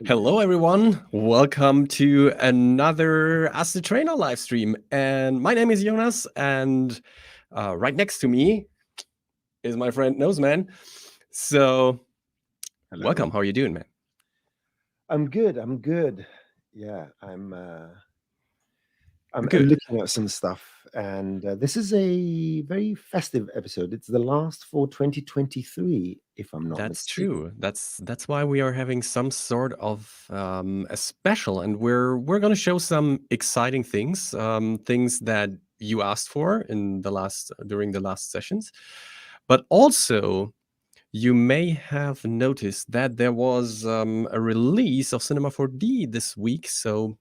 Hello, everyone. Welcome to another AskTheTrainer live stream. And my name is Jonas, and right next to me is my friend Noseman. So, Hello. welcome. How are you doing, man? I'm good. I'm good. Yeah, I'm Good. looking at some stuff, and this is a very festive episode. It's the last for 2023, if I'm not That's mistaken. true. That's why we are having some sort of a special, and we're going to show some exciting things, things that you asked for in the last during the last sessions, but also you may have noticed that there was a release of Cinema 4D this week. So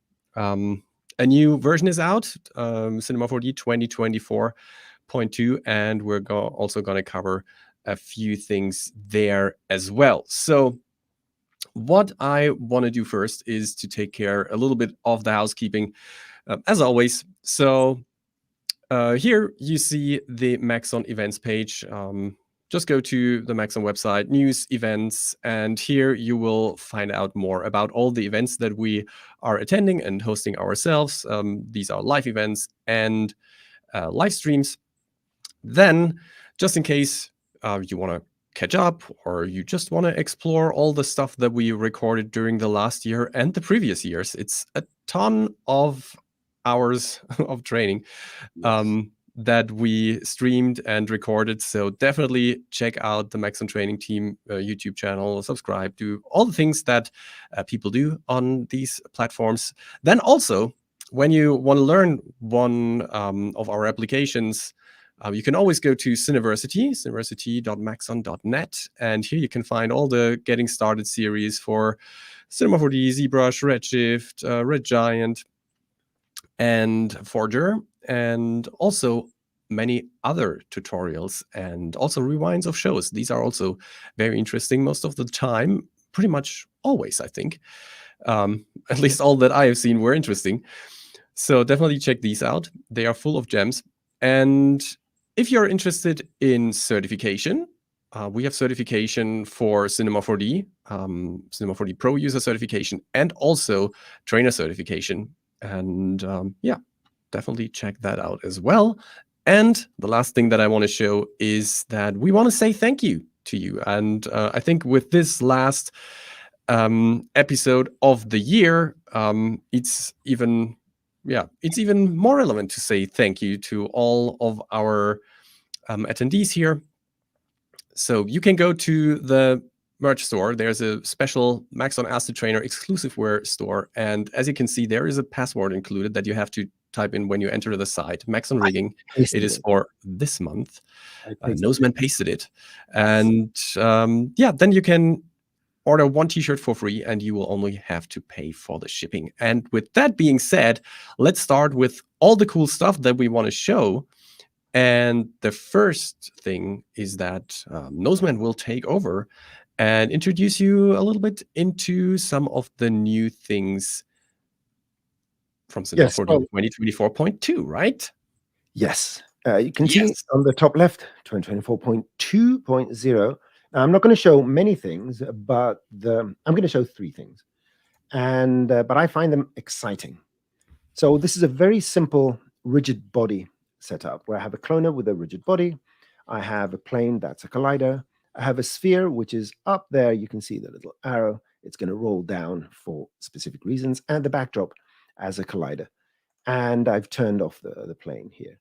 a new version is out, Cinema 4D 2024.2, and we're also going to cover a few things there as well. So what I want to do first is to take care a little bit of the housekeeping, as always. So here you see the Maxon events page. Just go to the Maxon website, news, events, and here you will find out more about all the events that we are attending and hosting ourselves. These are live events and live streams. Then, just in case you want to catch up or you just want to explore all the stuff that we recorded during the last year and the previous years, it's a ton of hours of training Yes. that we streamed and recorded. So definitely check out the Maxon Training Team YouTube channel, subscribe, do all the things that people do on these platforms. Then also, when you want to learn one of our applications, you can always go to Cineversity, cineversity.maxon.net, and here you can find all the Getting Started series for Cinema 4D, ZBrush, Redshift, Red Giant, and Forger, and also many other tutorials and also rewinds of shows. These are also very interesting most of the time, pretty much always, I think. At least all that I have seen were interesting. So definitely check these out. They are full of gems. And if you're interested in certification, we have certification for Cinema 4D, Cinema 4D Pro user certification, and also trainer certification. And yeah, definitely check that out as well. And the last thing that I want to show is that we want to say thank you to you. And I think with this last episode of the year, it's even more relevant to say thank you to all of our attendees here. So you can go to the merch store. There's a special Maxon AskTheTrainer exclusive wear store. And as you can see, there is a password included that you have to type in when you enter the site. Maxon Rigging. It Pasted is it. for this month. I pasted it. Noseman pasted it. And yeah, then you can order one t-shirt for free and you will only have to pay for the shipping. And with that being said, let's start with all the cool stuff that we want to show. And the first thing is that Noseman will take over and introduce you a little bit into some of the new things from Cinema Yes. 4D 2024.2, right? Yes. You can see Yes. on the top left, 2024.2.0. Now, I'm not going to show many things, but I'm going to show three things, and but I find them exciting. So this is a very simple rigid body setup where I have a cloner with a rigid body. I have a plane that's a collider. I have a sphere, which is up there. You can see the little arrow. It's going to roll down for specific reasons, and the backdrop as a collider. And I've turned off the plane here.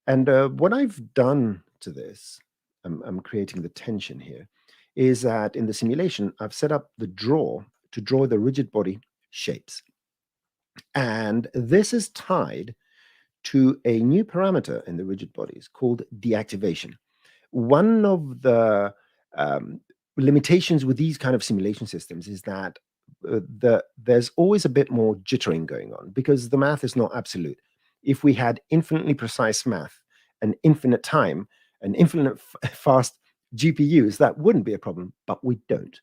And what I've done to this, I'm creating the tension here, is that in the simulation, I've set up the draw to draw the rigid body shapes. And this is tied to a new parameter in the rigid bodies called deactivation. One of the limitations with these kind of simulation systems is that there's always a bit more jittering going on because the math is not absolute. If we had infinitely precise math and infinite time and infinite fast GPUs, that wouldn't be a problem, but we don't.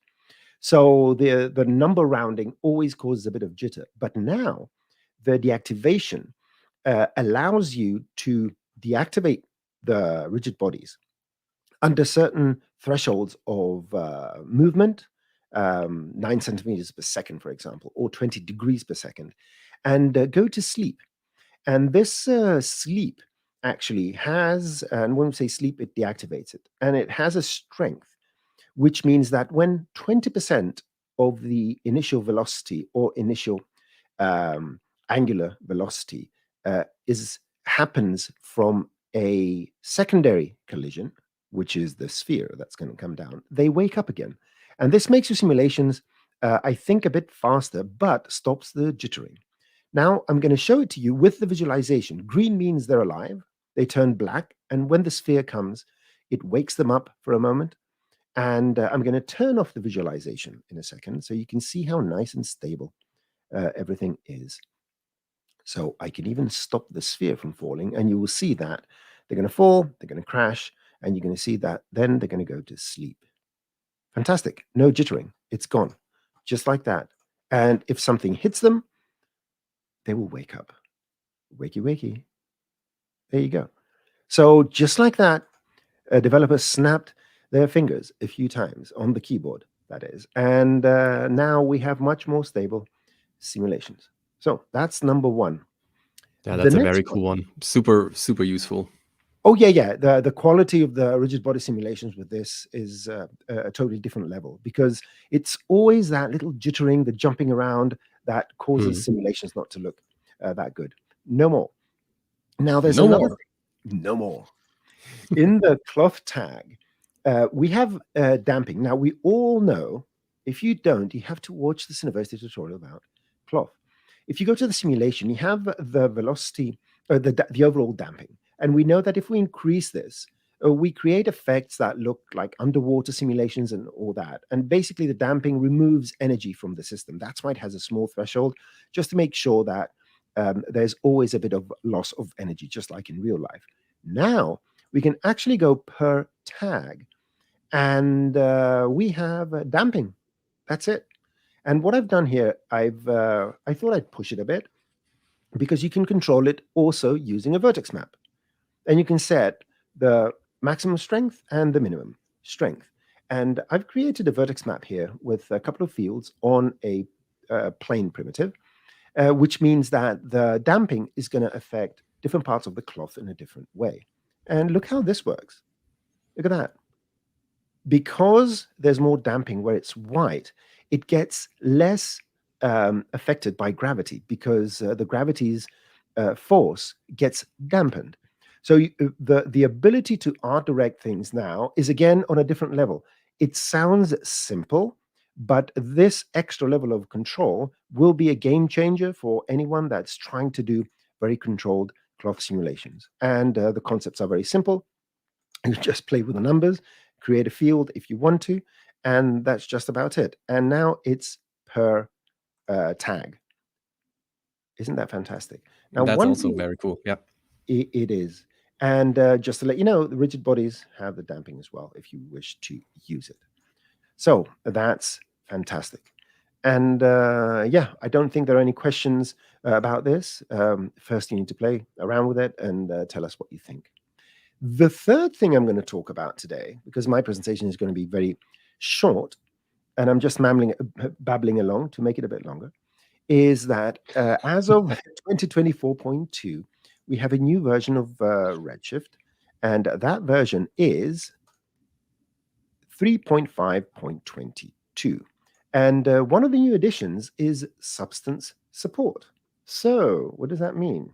So the number rounding always causes a bit of jitter. But now the deactivation allows you to deactivate the rigid bodies under certain thresholds of movement, 9 centimeters per second, for example, or 20 degrees per second, and go to sleep. And this sleep actually has, and when we say sleep, it deactivates it, and it has a strength, which means that when 20% of the initial velocity or initial angular velocity happens from a secondary collision, which is the sphere that's going to come down, they wake up again. And this makes your simulations, I think, a bit faster, but stops the jittering. Now, I'm going to show it to you with the visualization. Green means they're alive. They turn black. And when the sphere comes, it wakes them up for a moment. And I'm going to turn off the visualization in a second so you can see how nice and stable everything is. So I can even stop the sphere from falling, and you will see that they're going to fall, they're going to crash, and you're going to see that then they're going to go to sleep. Fantastic. No jittering. It's gone. Just like that. And if something hits them, they will wake up. Wakey, wakey. There you go. So just like that, a developer snapped their fingers a few times on the keyboard, that is. And now we have much more stable simulations. So that's number one. Yeah, that's a very cool one. Super, super useful. Oh, yeah. The quality of the rigid body simulations with this is a totally different level, because it's always that little jittering, the jumping around that causes simulations not to look that good. No more. Now there's another thing. No more. In the cloth tag, we have damping. Now, we all know, if you don't, you have to watch this university tutorial about cloth. If you go to the simulation, you have the velocity, the overall damping. And we know that if we increase this, we create effects that look like underwater simulations and all that. And basically, the damping removes energy from the system. That's why it has a small threshold, just to make sure that there's always a bit of loss of energy, just like in real life. Now, we can actually go per tag, and we have damping. That's it. And what I've done here, I thought I'd push it a bit, because you can control it also using a vertex map. And you can set the maximum strength and the minimum strength. And I've created a vertex map here with a couple of fields on a plane primitive, which means that the damping is going to affect different parts of the cloth in a different way. And look how this works. Look at that. Because there's more damping where it's white, it gets less affected by gravity, because the gravity's force gets dampened. So the ability to art direct things now is again on a different level. It sounds simple, but this extra level of control will be a game changer for anyone that's trying to do very controlled cloth simulations. And the concepts are very simple. You just play with the numbers, create a field if you want to, and that's just about it. And now it's per tag. Isn't that fantastic? Now, that's also very cool. Yeah, it is. And just to let you know, the rigid bodies have the damping as well if you wish to use it. So that's fantastic. And yeah, I don't think there are any questions about this. First, you need to play around with it and tell us what you think. The third thing I'm going to talk about today, because my presentation is going to be very short, and I'm just babbling along to make it a bit longer, is that as of 2024.2, we have a new version of Redshift, and that version is 3.5.22. And one of the new additions is substance support. So what does that mean?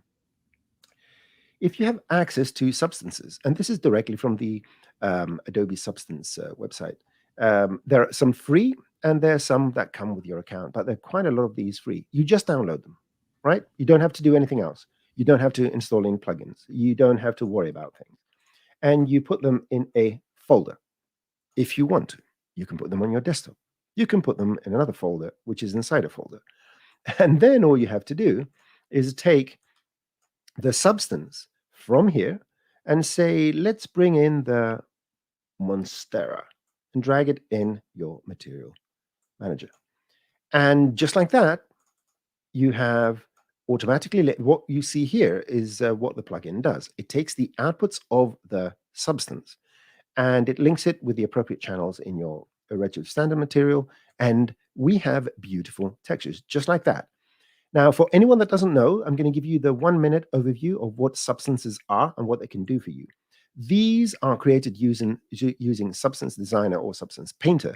If you have access to substances, and this is directly from the Adobe Substance website, there are some free and there are some that come with your account, but there are quite a lot of these free. You just download them, right? You don't have to do anything else. You don't have to install any plugins. You don't have to worry about things. And you put them in a folder. If you want to, you can put them on your desktop. You can put them in another folder, which is inside a folder. And then all you have to do is take the substance from here and say, let's bring in the Monstera, and drag it in your material manager. And just like that, you have automatically, what you see here is what the plugin does. It takes the outputs of the substance and it links it with the appropriate channels in your a Redshift standard material, and we have beautiful textures, just like that. Now, for anyone that doesn't know, I'm going to give you the 1-minute overview of what substances are and what they can do for you. These are created using Substance Designer or Substance Painter.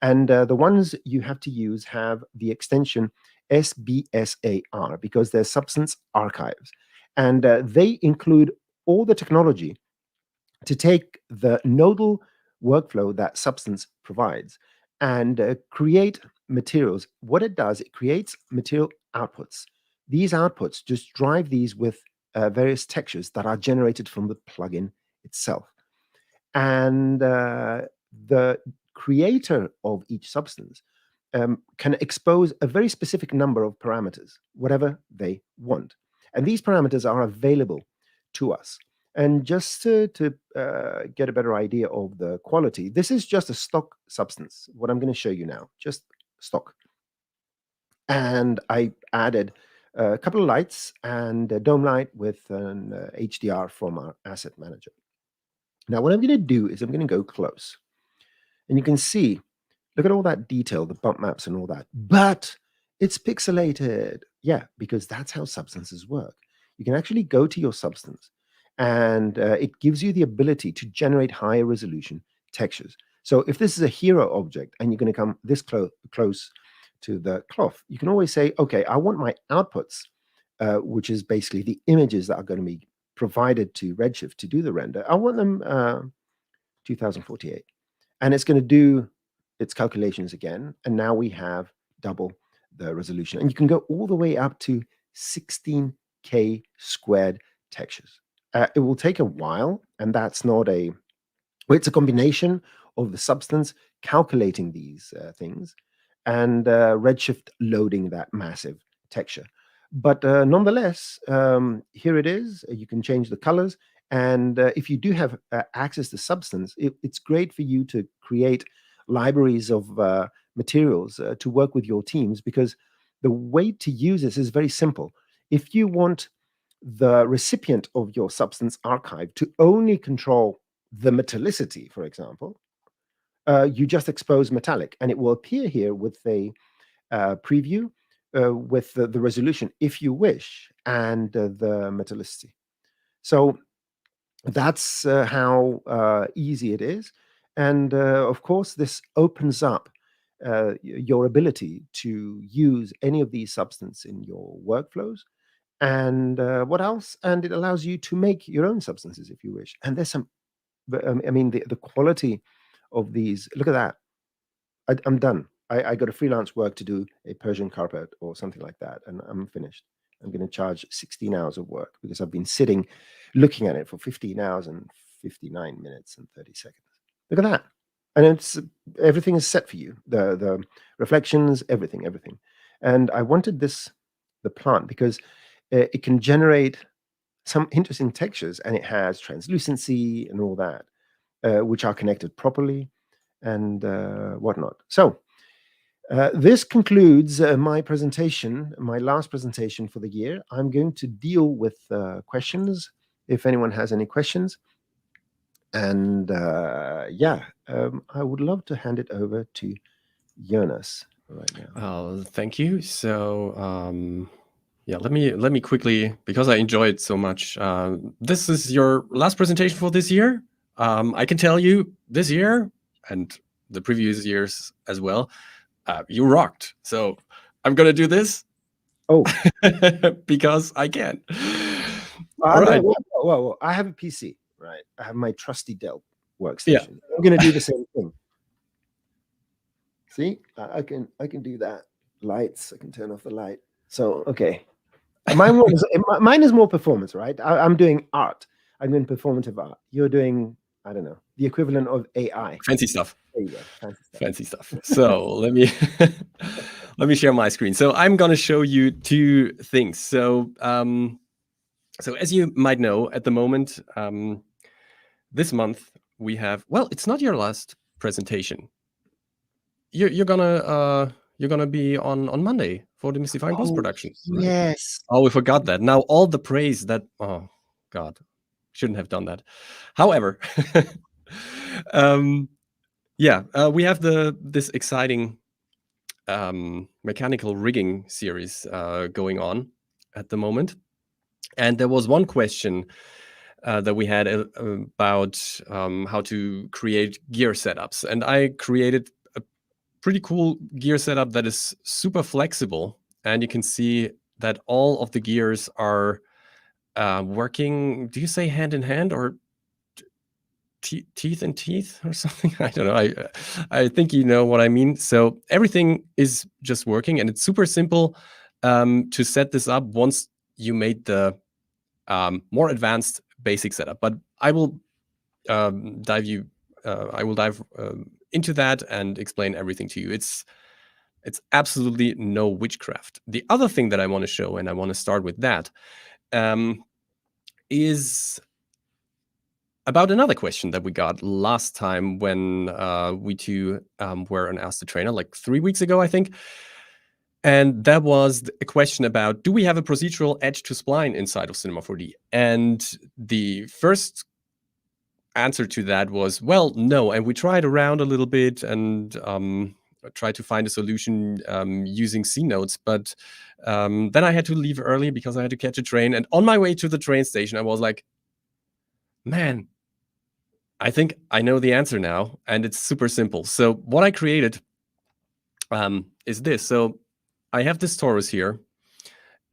And the ones you have to use have the extension SBSAR because they're Substance Archives. And they include all the technology to take the nodal workflow that Substance provides and create materials. What it does, it creates material outputs. These outputs just drive these with various textures that are generated from the plugin itself. And the creator of each substance can expose a very specific number of parameters, whatever they want. And these parameters are available to us. And just to get a better idea of the quality, this is just a stock substance, what I'm going to show you now, just stock. And I added a couple of lights and a dome light with an HDR from our asset manager. Now, what I'm going to do is I'm going to go close. And you can see, look at all that detail, the bump maps and all that. But it's pixelated. Yeah, because that's how substances work. You can actually go to your substance, and it gives you the ability to generate higher resolution textures. So if this is a hero object and you're going to come this close to the cloth, you can always say, okay, I want my outputs, which is basically the images that are going to be provided to Redshift to do the render. I want them 2048. And it's going to do its calculations again. And now we have double the resolution. And you can go all the way up to 16K squared textures. It will take a while, and that's not a... Well, it's a combination of the substance calculating these things and Redshift loading that massive texture. But nonetheless, here it is. You can change the colors. And if you do have access to substance, it's great for you to create libraries of materials to work with your teams, because the way to use this is very simple. If you want the recipient of your substance archive to only control the metallicity, for example, you just expose metallic, and it will appear here with a preview with the resolution, if you wish, and the metallicity. So that's how easy it is. And of course, this opens up your ability to use any of these substances in your workflows. And what else? And it allows you to make your own substances if you wish. And there's some, I mean, the quality of these, look at that. I'm done. I got a freelance work to do a Persian carpet or something like that, and I'm finished. I'm going to charge 16 hours of work because I've been sitting looking at it for 15 hours and 59 minutes and 30 seconds. Look at that. And it's everything is set for you. The reflections, everything. And I wanted the plant because it can generate some interesting textures, and it has translucency and all that, which are connected properly and whatnot. So this concludes my presentation, my last presentation for the year. I'm going to deal with questions, if anyone has any questions. And I would love to hand it over to Jonas right now. Thank you. So let me quickly, because I enjoyed so much. This is your last presentation for this year. I can tell you this year and the previous years as well, you rocked. So I'm gonna do this. Oh, because I can. All right. Well, I have a PC, right? I have my trusty Dell workstation. Yeah. I'm gonna do the same thing. See, I can do that. Lights. I can turn off the light. So okay, mine is more performance, right? I'm doing art. I'm doing performative art. You're doing, I don't know, the equivalent of AI. Fancy stuff. There you go. Fancy stuff. So let me share my screen. So I'm gonna show you two things. So so as you might know, at the moment, this month we have. Well, it's not your last presentation. You're gonna be on Monday for demystifying post-production. Right? Yes. Oh, we forgot that. Now all the praise that. Oh God, shouldn't have done that. However, Yeah, we have this exciting mechanical rigging series going on at the moment. And there was one question that we had about how to create gear setups. And I created a pretty cool gear setup that is super flexible. And you can see that all of the gears are working, do you say hand in hand or teeth in teeth or something? I don't know. I think you know what I mean. So everything is just working, and it's super simple to set this up once you made the more advanced basic setup. But I will dive into that and explain everything to you. It's absolutely no witchcraft. The other thing that I want to show, and I want to start with that, is about another question that we got last time when we two were on AskTheTrainer, like 3 weeks ago, I think. And that was a question about, do we have a procedural edge to spline inside of Cinema 4D? And the first answer to that was, well, no. And we tried around a little bit and tried to find a solution using C nodes. But then I had to leave early because I had to catch a train. And on my way to the train station, I was like, man, I think I know the answer now, and it's super simple. So what I created is this. So I have this torus here,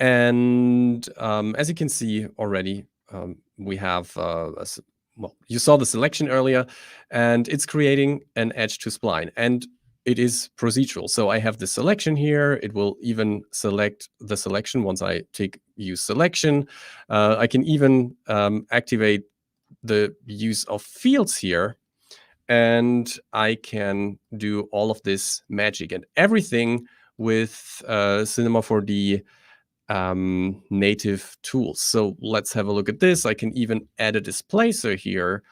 and as you can see already, we have, well, you saw the selection earlier, and it's creating an edge to spline, and it is procedural. So I have the selection here. It will even select the selection once I use selection. I can even activate the use of fields here, and I can do all of this magic and everything with Cinema 4D native tools. So let's have a look at this. I can even add a displacer here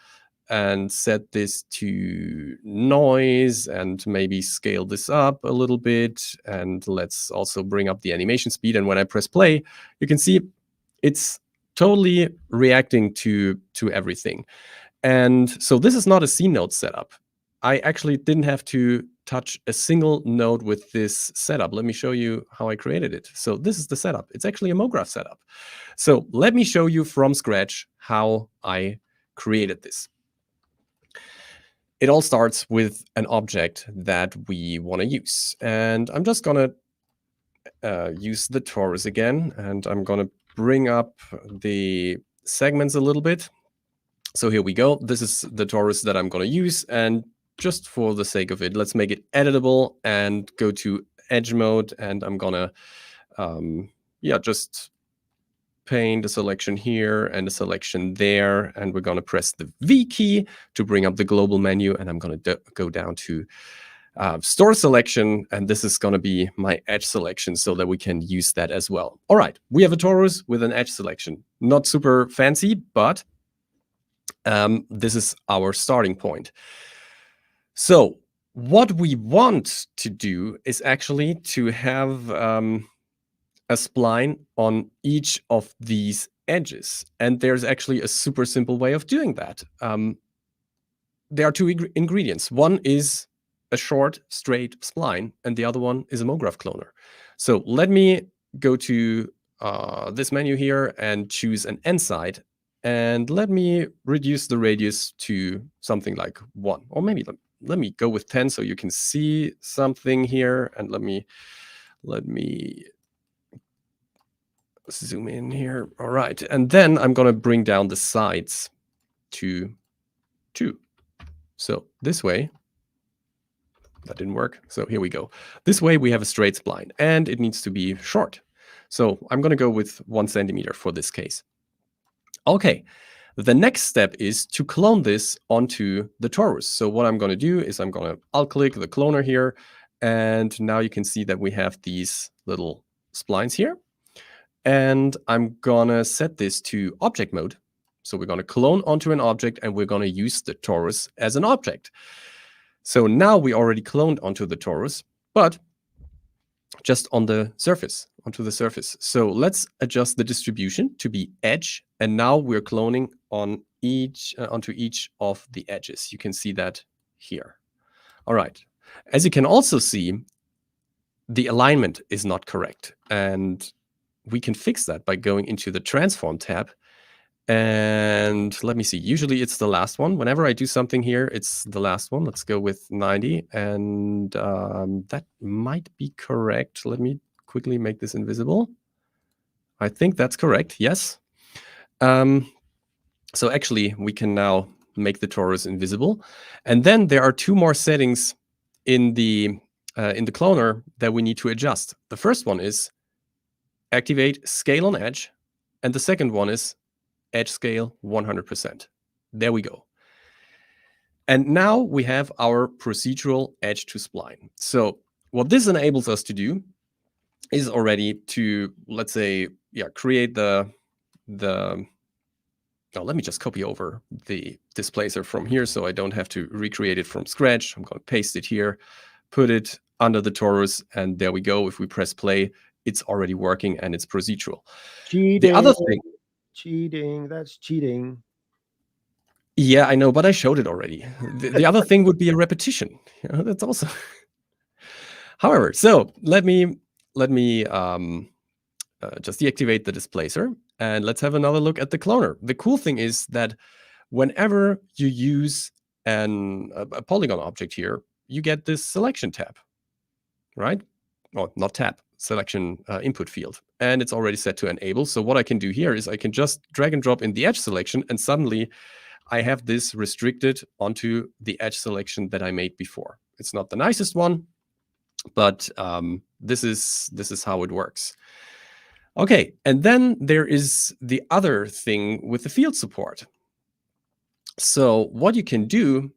and set this to noise and maybe scale this up a little bit. And let's also bring up the animation speed. And when I press play, you can see it's totally reacting to everything. And so this is not a C node setup. I actually didn't have to touch a single node with this setup. Let me show you how I created it. So this is the setup. It's actually a MoGraph setup. So let me show you from scratch how I created this. It all starts with an object that we want to use. And I'm just going to use the torus again. And I'm going to bring up the segments a little bit. So here we go. This is the torus that I'm going to use. And just for the sake of it, let's make it editable and go to edge mode. And I'm going to, just paint a selection here and a selection there. And we're going to press the V key to bring up the global menu. And I'm going to go down to store selection. And this is going to be my edge selection so that we can use that as well. All right. We have a torus with an edge selection. Not super fancy, but this is our starting point. So what we want to do is actually to have a spline on each of these edges. And there's actually a super simple way of doing that. There are two ingredients. One is a short, straight spline, and the other one is a MoGraph cloner. So let me go to this menu here and choose an end side. And let me reduce the radius to something like 1. Or maybe let me go with 10 so you can see something here. And let me zoom in here. All right. And then I'm going to bring down the sides to 2. So this way, that didn't work. So here we go. This way we have a straight spline, and it needs to be short. So I'm going to go with 1 centimeter for this case. Okay, the next step is to clone this onto the torus. So what I'm going to do is I'm going to alt-click the cloner here, and now you can see that we have these little splines here. And I'm going to set this to object mode. So we're going to clone onto an object, and we're going to use the torus as an object. So now we already cloned onto the torus, but just on the surface, onto the surface. So let's adjust the distribution to be edge. And now we're cloning on onto each of the edges. You can see that here. All right. As you can also see, the alignment is not correct. And we can fix that by going into the Transform tab. And let me see. Usually it's the last one. Whenever I do something here, it's the last one. Let's go with 90. And that might be correct. Let me quickly make this invisible. I think that's correct. Yes. So actually, we can now make the torus invisible. And then there are two more settings in the cloner that we need to adjust. The first one is activate scale on edge. And the second one is edge scale 100%. There we go. And now we have our procedural edge to spline. So what this enables us to do is already to, let's say, create the let me just copy over the displacer from here so I don't have to recreate it from scratch. I'm going to paste it here, put it under the torus, and there we go. If we press play, it's already working and it's procedural. Cheating. The other thing. Cheating. That's cheating. Yeah, I know, but I showed it already. The other thing would be a repetition. That's also. However, so let me just deactivate the displacer and let's have another look at the cloner. The cool thing is that whenever you use a polygon object here, you get this selection tab, right? Well, not tab, selection input field. And it's already set to enable. So what I can do here is I can just drag and drop in the edge selection, and suddenly I have this restricted onto the edge selection that I made before. It's not the nicest one, but this is how it works. Okay, and then there is the other thing with the field support. So what you can do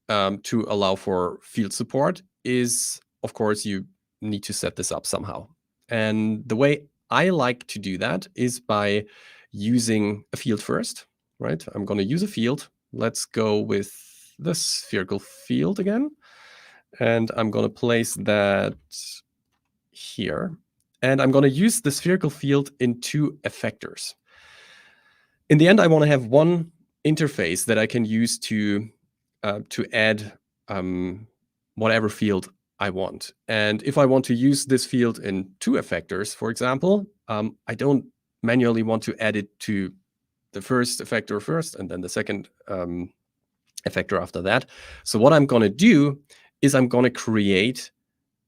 to allow for field support is, of course, you need to set this up somehow. And the way I like to do that is by using a field first, right? I'm going to use a field. Let's go with the spherical field again. And I'm going to place that here. And I'm going to use the spherical field in two effectors. In the end, I want to have one interface that I can use to add whatever field I want. And if I want to use this field in two effectors, for example, I don't manually want to add it to the first effector first and then the second effector after that. So what I'm going to do is I'm going to create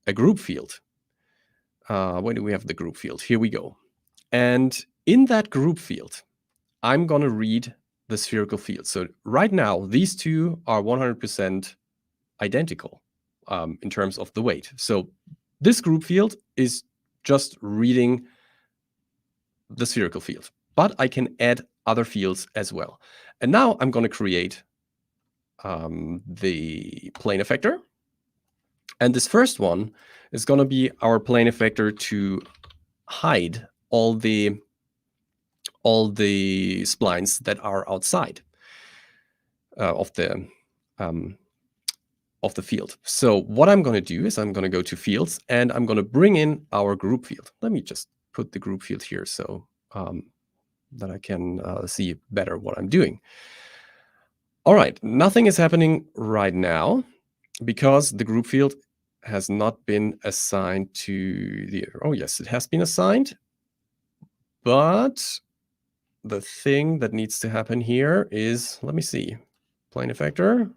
a group field. Where do we have the group field? Here we go. And in that group field, I'm going to read the spherical field. So right now, these two are 100% identical in terms of the weight. So this group field is just reading the spherical field, but I can add other fields as well. And now I'm going to create the plane effector. And this first one is going to be our plane effector to hide all the splines that are outside of the field. So what I'm going to do is I'm going to go to fields and I'm going to bring in our group field. Let me just put the group field here so that I can see better what I'm doing. All right, nothing is happening right now because the group field has not been assigned to the, oh yes, it has been assigned, but the thing that needs to happen here is, let me see, plane effector.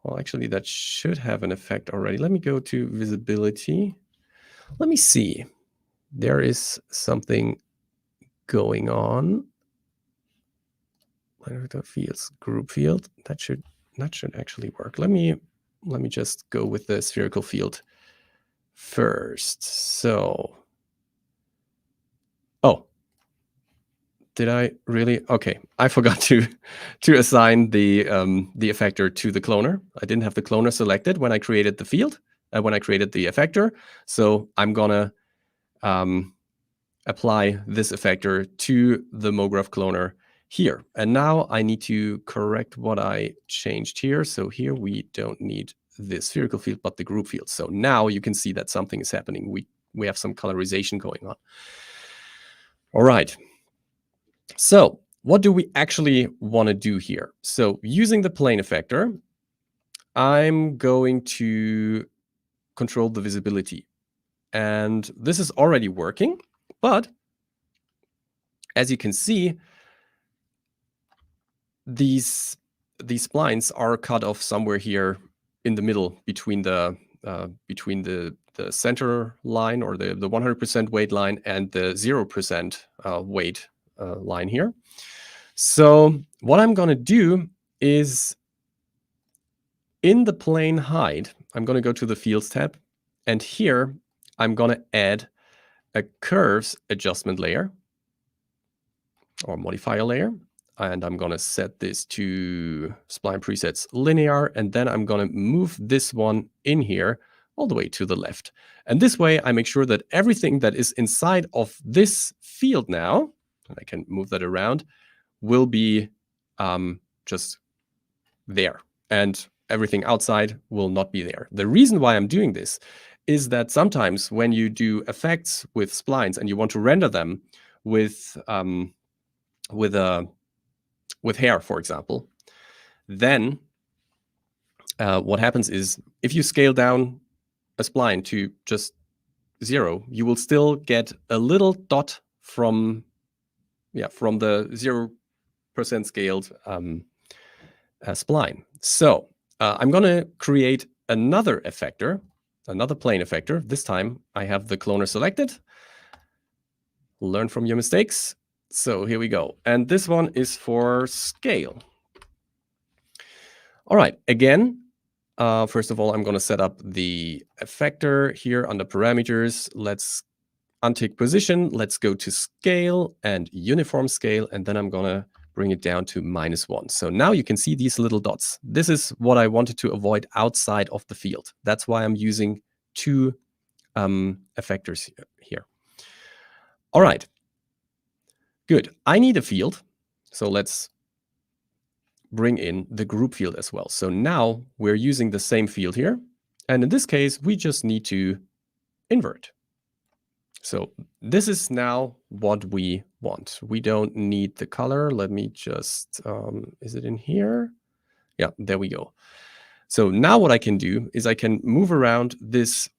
Well, actually that should have an effect already. Let me go to visibility. Let me see. There is something going on. Fields, group field. That should actually work. Let me just go with the spherical field first. So, oh, did I really? Okay, I forgot to assign the effector to the cloner. I didn't have the cloner selected when I created the field, when I created the effector. So I'm gonna apply this effector to the MoGraph cloner here. And now I need to correct what I changed here. So here we don't need the spherical field, but the group field. So now you can see that something is happening. We have some colorization going on. All right. So what do we actually want to do here? So using the plane effector, I'm going to control the visibility. And this is already working, but as you can see, these splines are cut off somewhere here in the middle between the center line, or the 100% weight line, and the 0% weight line here. So what I'm going to do is, in the plane height, I'm going to go to the Fields tab, and here I'm going to add a curves adjustment layer or modifier layer. And I'm going to set this to Spline presets linear. And then I'm going to move this one in here all the way to the left. And this way I make sure that everything that is inside of this field now, and I can move that around, will be just there. And everything outside will not be there. The reason why I'm doing this is that sometimes when you do effects with splines and you want to render them with hair, for example, then what happens is, if you scale down a spline to just 0, you will still get a little dot from the 0% scaled spline. So I'm going to create another effector, another plane effector. This time I have the cloner selected. Learn from your mistakes. So here we go. And this one is for scale. All right, again, first of all, I'm going to set up the effector here under parameters. Let's untick position. Let's go to scale and uniform scale. And then I'm going to bring it down to -1. So now you can see these little dots. This is what I wanted to avoid outside of the field. That's why I'm using 2 effectors here. All right. Good. I need a field. So let's bring in the group field as well. So now we're using the same field here. And in this case, we just need to invert. So this is now what we want. We don't need the color. Let me just, is it in here? Yeah, there we go. So now what I can do is I can move around this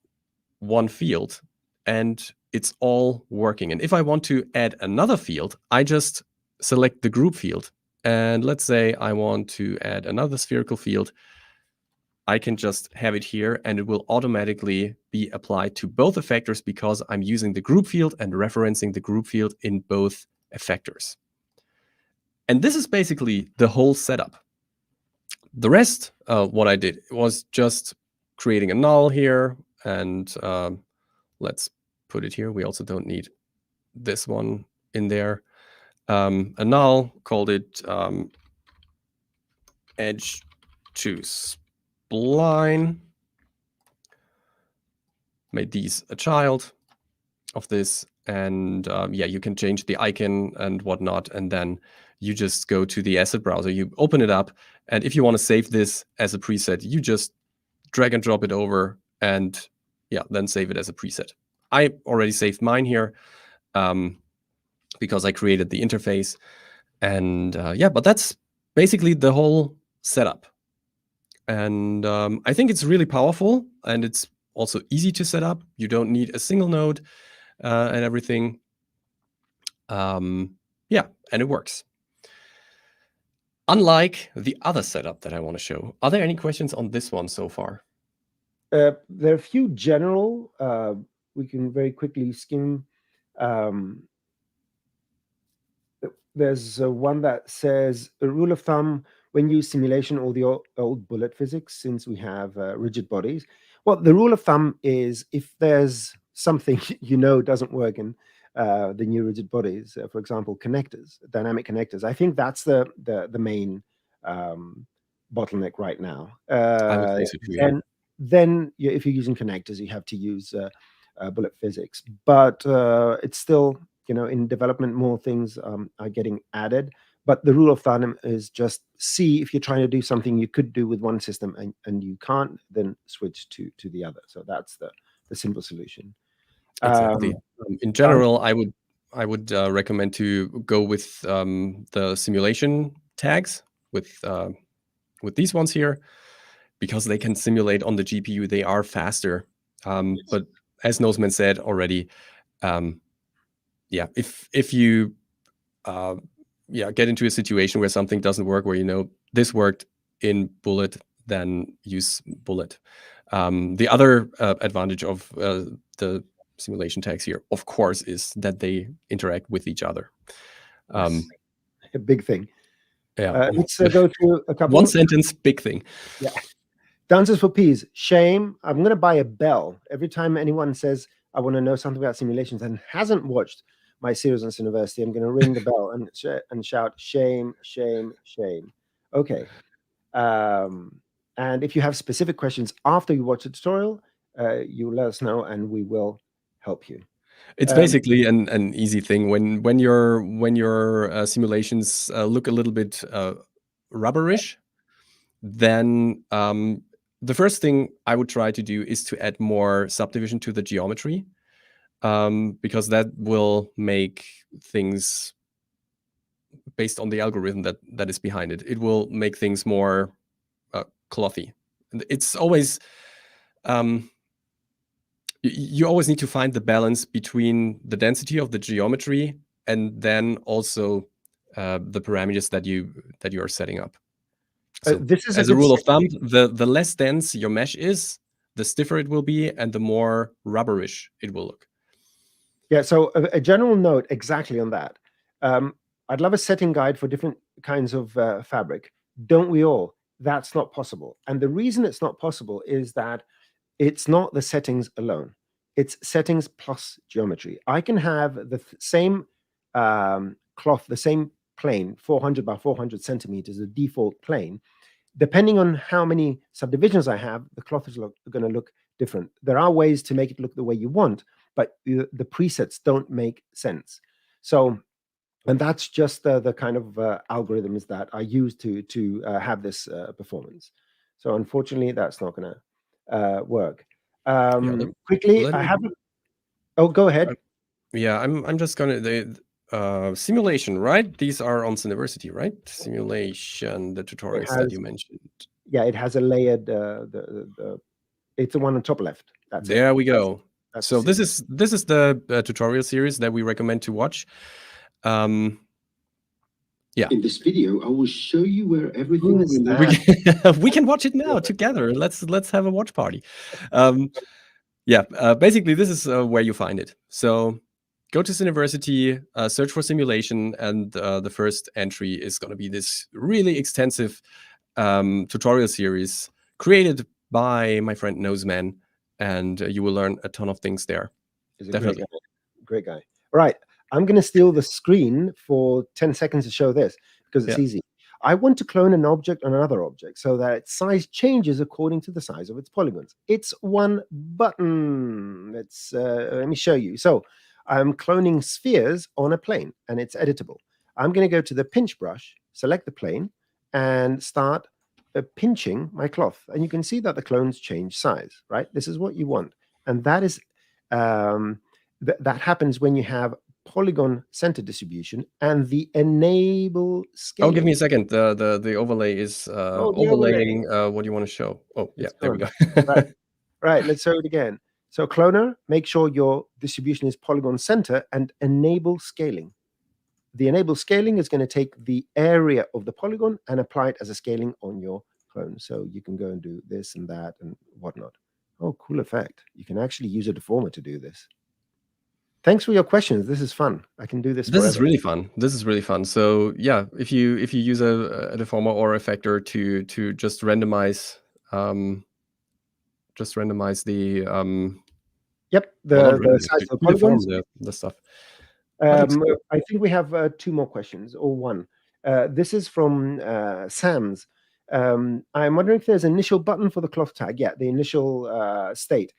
one field and it's all working. And if I want to add another field, I just select the group field. And let's say I want to add another spherical field. I can just have it here and it will automatically be applied to both effectors because I'm using the group field and referencing the group field in both effectors. And this is basically the whole setup. The rest, what I did was just creating a null here, and let's put it here. We also don't need this one in there. A null, called it edge to spline, made these a child of this, and yeah, you can change the icon and whatnot, and then you just go to the asset browser, you open it up, and if you want to save this as a preset, you just drag and drop it over, and yeah, then save it as a preset. I already saved mine here because I created the interface, and yeah, but that's basically the whole setup. And I think it's really powerful, and it's also easy to set up. You don't need a single node and everything. Yeah, and it works. Unlike the other setup that I want to show. Are there any questions on this one so far? There are a few general, we can very quickly skim. There's one that says, a rule of thumb when you use simulation or the old bullet physics, since we have rigid bodies. Well, the rule of thumb is, if there's something you know doesn't work in the new rigid bodies, for example, connectors, dynamic connectors, I think that's the main bottleneck right now. I would say so too, Then if you're using connectors, you have to use bullet physics, but it's still, in development, more things are getting added. But the rule of thumb is just see if you're trying to do something you could do with one system and you can't, then switch to the other. So that's the simple solution. Exactly. In general, I would recommend to go with the simulation tags with these ones here. because they can simulate on the GPU, they are faster. But as Noseman said already, if you get into a situation where something doesn't work, where this worked in Bullet, then use Bullet. The other advantage of the simulation tags here, of course, is that they interact with each other. A big thing. Yeah. Let's go through a couple. One sentence, big thing. Yeah. Dances for peas. Shame. I'm going to buy a bell every time anyone says I want to know something about simulations and hasn't watched my series on University. I'm going to ring the bell and shout shame, shame, shame. Okay. And if you have specific questions after you watch the tutorial, you let us know and we will help you. It's basically an easy thing when your simulations look a little bit rubberish. Then the first thing I would try to do is to add more subdivision to the geometry, because that will make things, based on the algorithm that is behind it, it will make things more clothy. And it's always you always need to find the balance between the density of the geometry and then also the parameters that you are setting up. So this is as a rule of thumb, the less dense your mesh is, the stiffer it will be, and the more rubberish it will look. Yeah, so a general note exactly on that. I'd love a setting guide for different kinds of fabric. Don't we all? That's not possible. And the reason it's not possible is that it's not the settings alone. It's settings plus geometry. I can have the same cloth, the same plane, 400 by 400 centimeters, the default plane. Depending on how many subdivisions I have, the cloth is going to look different. There are ways to make it look the way you want, but the presets don't make sense. So, and that's just the kind of algorithms that I use to have this performance. So unfortunately, that's not going to work. Quickly, I have. Oh, go ahead. I'm just gonna simulation, right? These are on University, right? Simulation, the tutorials that you mentioned. Yeah, it has a layered. It's the one on top left. That's there. It. We go. That's so this is the tutorial series that we recommend to watch. Yeah. In this video, I will show you where everything is. We can watch it now together. Let's have a watch party. Basically, this is where you find it. So go to University, search for simulation, and the first entry is going to be this really extensive tutorial series created by my friend Noseman, and you will learn a ton of things there. Definitely. Great guy. Right. I'm going to steal the screen for 10 seconds to show this because it's easy. I want to clone an object on another object so that its size changes according to the size of its polygons. It's one button. Let me show you. So I'm cloning spheres on a plane and it's editable. I'm going to go to the pinch brush, select the plane, and start pinching my cloth. And you can see that the clones change size, right? This is what you want. And that is that happens when you have polygon center distribution and the enable scaling. Oh, give me a second. The overlay is overlaying what you want to show. Oh, yeah, there we go. Right, let's show it again. So cloner, make sure your distribution is polygon center and enable scaling. The enable scaling is going to take the area of the polygon and apply it as a scaling on your clone. So you can go and do this and that and whatnot. Oh, cool effect. You can actually use a deformer to do this. Thanks for your questions. This is fun. I can do this. This is really fun. This is really fun. So yeah, if you use a deformer or a factor to just randomize the the size of the polygons, the stuff. I think we have 2 more questions or one. This is from Sam's. I'm wondering if there's an initial button for the cloth tag. Yeah, the initial state.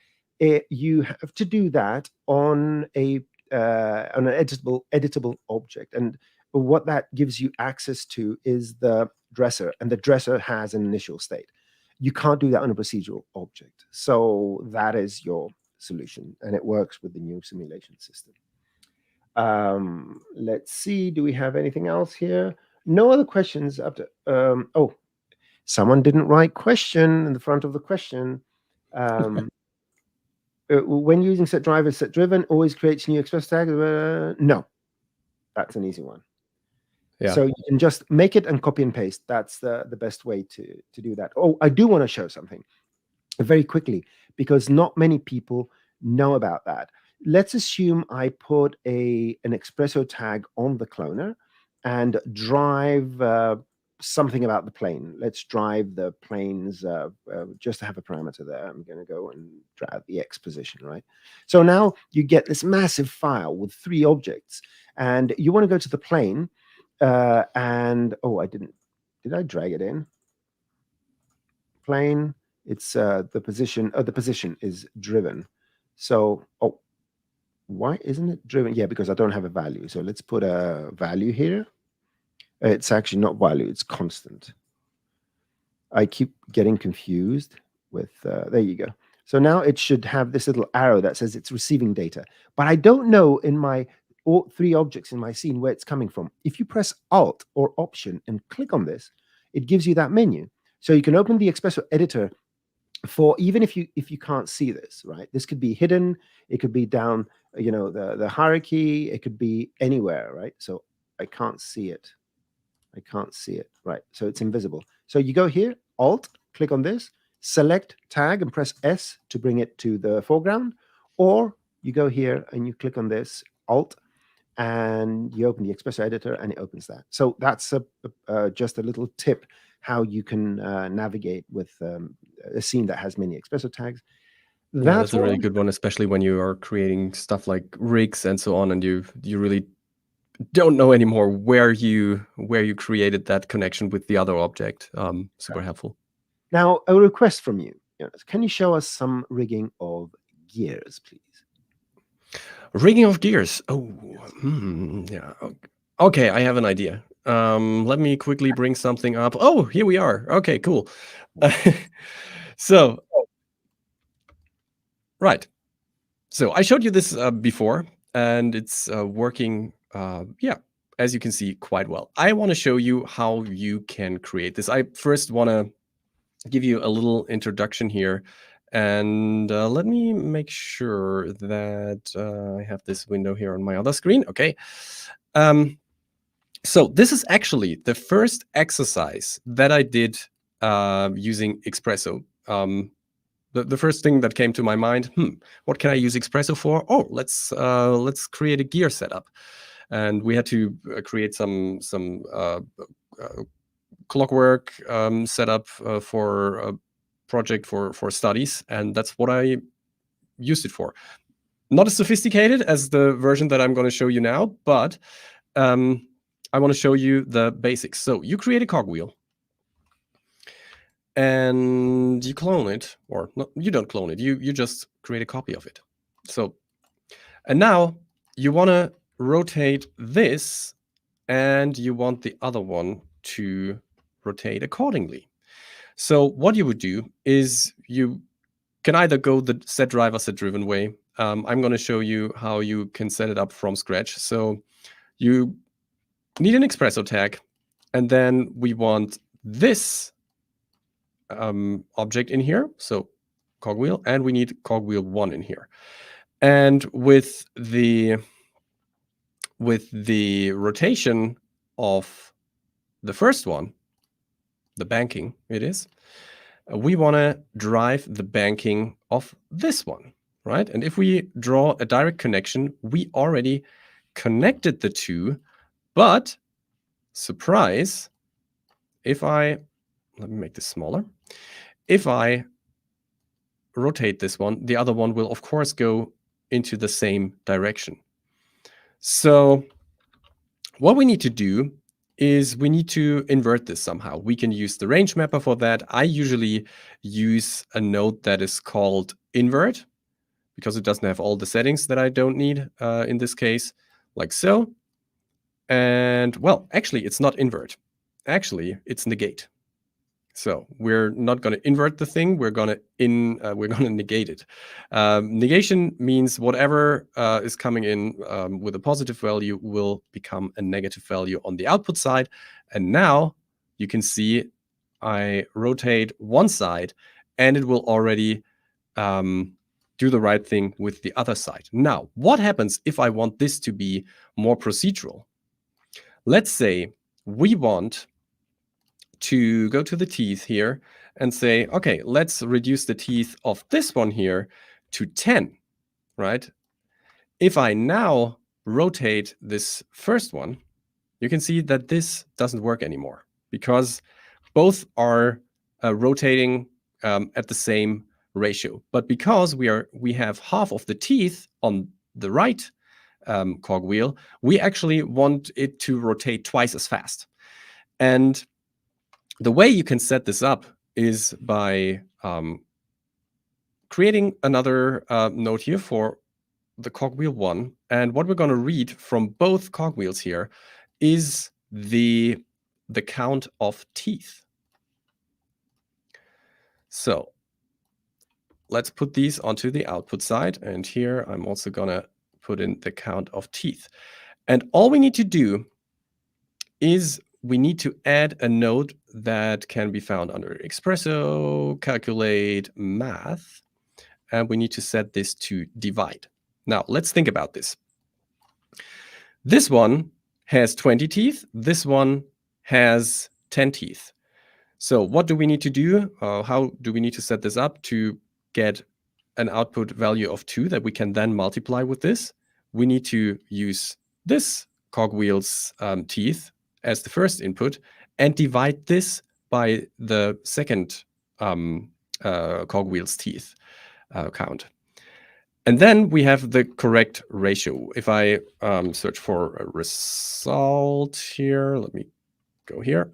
You have to do that on an editable object, and what that gives you access to is the dresser, and the dresser has an initial state. You can't do that on a procedural object, so that is your solution, and it works with the new simulation system. Let's see, do we have anything else here? No other questions up to Someone didn't write question in the front of the question. When using set driver, set driven always creates new express tag. No, that's an easy one. Yeah. So you can just make it and copy and paste. That's the best way to do that. Oh, I do want to show something very quickly, because not many people know about that. Let's assume I put an XPresso tag on the cloner and drive something about the plane. Let's drive the planes just to have a parameter there. I'm going to go and drag the X position, right? So now you get this massive file with 3 objects, and you want to go to the plane. And oh, did I drag it in? Plane, it's the position. The position is driven. So, why isn't it driven? Yeah, because I don't have a value. So let's put a value here. It's actually not value, it's constant. I keep getting confused with, there you go. So now it should have this little arrow that says it's receiving data, but I don't know in my all 3 objects in my scene where it's coming from. If you press Alt or Option and click on this, it gives you that menu. So you can open the XPresso editor for, even if you can't see this, right? This could be hidden, it could be down, the hierarchy, it could be anywhere, right? So I can't see it. Right? So it's invisible. So you go here, Alt, click on this, select tag and press S to bring it to the foreground, or you go here and you click on this, Alt, and you open the XPresso editor and it opens that. So that's just a little tip how you can navigate with a scene that has many XPresso tags. That's a really good one, especially when you are creating stuff like rigs and so on, and you really don't know anymore where you created that connection with the other object. Super helpful. Now, a request from you, Jonas. Can you show us some rigging of gears, please? Rigging of gears. Oh, yeah. Okay, I have an idea. Let me quickly bring something up. Oh, here we are. Okay, cool. So, right. So I showed you this before, and it's working, as you can see, quite well. I want to show you how you can create this. I first want to give you a little introduction here. And let me make sure that I have this window here on my other screen. Okay. So this is actually the first exercise that I did using XPresso. The first thing that came to my mind, what can I use XPresso for? Oh, let's create a gear setup. And we had to create some Clockwork setup for a project for studies, and that's what I used it for. Not as sophisticated as the version that I'm going to show you now, but I want to show you the basics. So you create a cogwheel, and you clone it, or no, you don't clone it. You just create a copy of it. So, and now you want to rotate this, and you want the other one to rotate accordingly. So what you would do is you can either go the set driver, set driven way. I'm going to show you how you can set it up from scratch. So you need an XPresso tag, and then we want this object in here. So cogwheel, and we need cogwheel 1 in here. And with the rotation of the first one, the banking it is, we want to drive the banking of this one, right? And if we draw a direct connection, we already connected the two, but surprise, if let me make this smaller. If I rotate this one, the other one will of course go into the same direction. So what we need to do is we need to invert this somehow. We can use the range mapper for that. I usually use a node that is called Invert, because it doesn't have all the settings that I don't need in this case, like so. And well, actually, it's not Invert. Actually, it's Negate. So we're not going to invert the thing. We're going to negate it. Negation means whatever is coming in with a positive value will become a negative value on the output side. And now you can see I rotate one side, and it will already do the right thing with the other side. Now, what happens if I want this to be more procedural? Let's say we want to go to the teeth here and say, okay, let's reduce the teeth of this one here to 10, right? If I now rotate this first one, you can see that this doesn't work anymore because both are rotating at the same ratio. But because we have half of the teeth on the right cogwheel, we actually want it to rotate twice as fast. And the way you can set this up is by creating another node here for the cogwheel 1. And what we're going to read from both cogwheels here is the count of teeth. So let's put these onto the output side. And here I'm also going to put in the count of teeth. And all we need to do is we need to add a node that can be found under XPresso, calculate, math. And we need to set this to divide. Now, let's think about this. This one has 20 teeth. This one has 10 teeth. So what do we need to do? How do we need to set this up to get an output value of 2 that we can then multiply with this? We need to use this cogwheel's teeth as the first input and divide this by the second cogwheel's teeth count. And then we have the correct ratio. If I search for a result here, let me go here.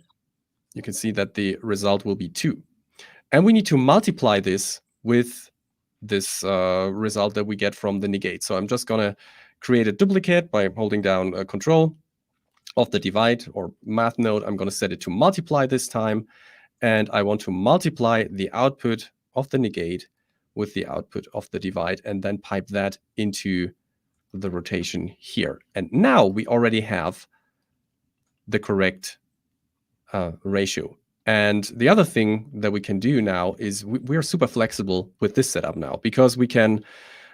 You can see that the result will be 2. And we need to multiply this with this result that we get from the negate. So I'm just going to create a duplicate by holding down Control of the divide or math node. I'm going to set it to multiply this time. And I want to multiply the output of the negate with the output of the divide and then pipe that into the rotation here. And now we already have the correct ratio. And the other thing that we can do now is we are super flexible with this setup now because we can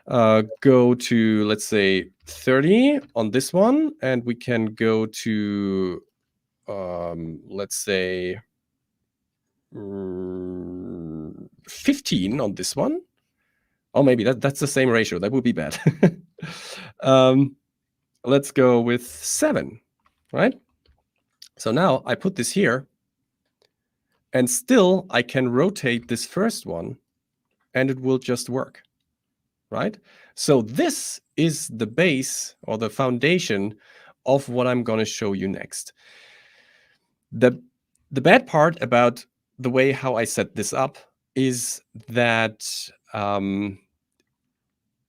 go to, let's say, 30 on this one, and we can go to, let's say, 15 on this one. Oh, maybe that's the same ratio. That would be bad. Let's go with 7, right? So now I put this here, and still I can rotate this first one, and it will just work, right? So this is the base or the foundation of what I'm going to show you next. The bad part about the way how I set this up is that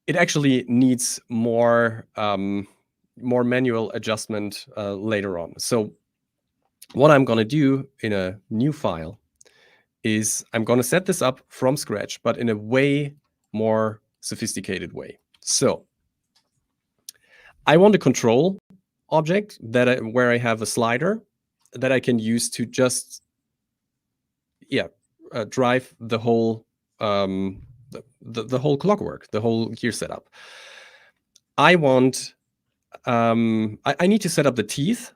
it actually needs more manual adjustment later on. So what I'm going to do in a new file is I'm going to set this up from scratch, but in a way more sophisticated way. So I want a control object where I have a slider that I can use to just drive the whole the whole clockwork, the whole gear setup. I want I need to set up the teeth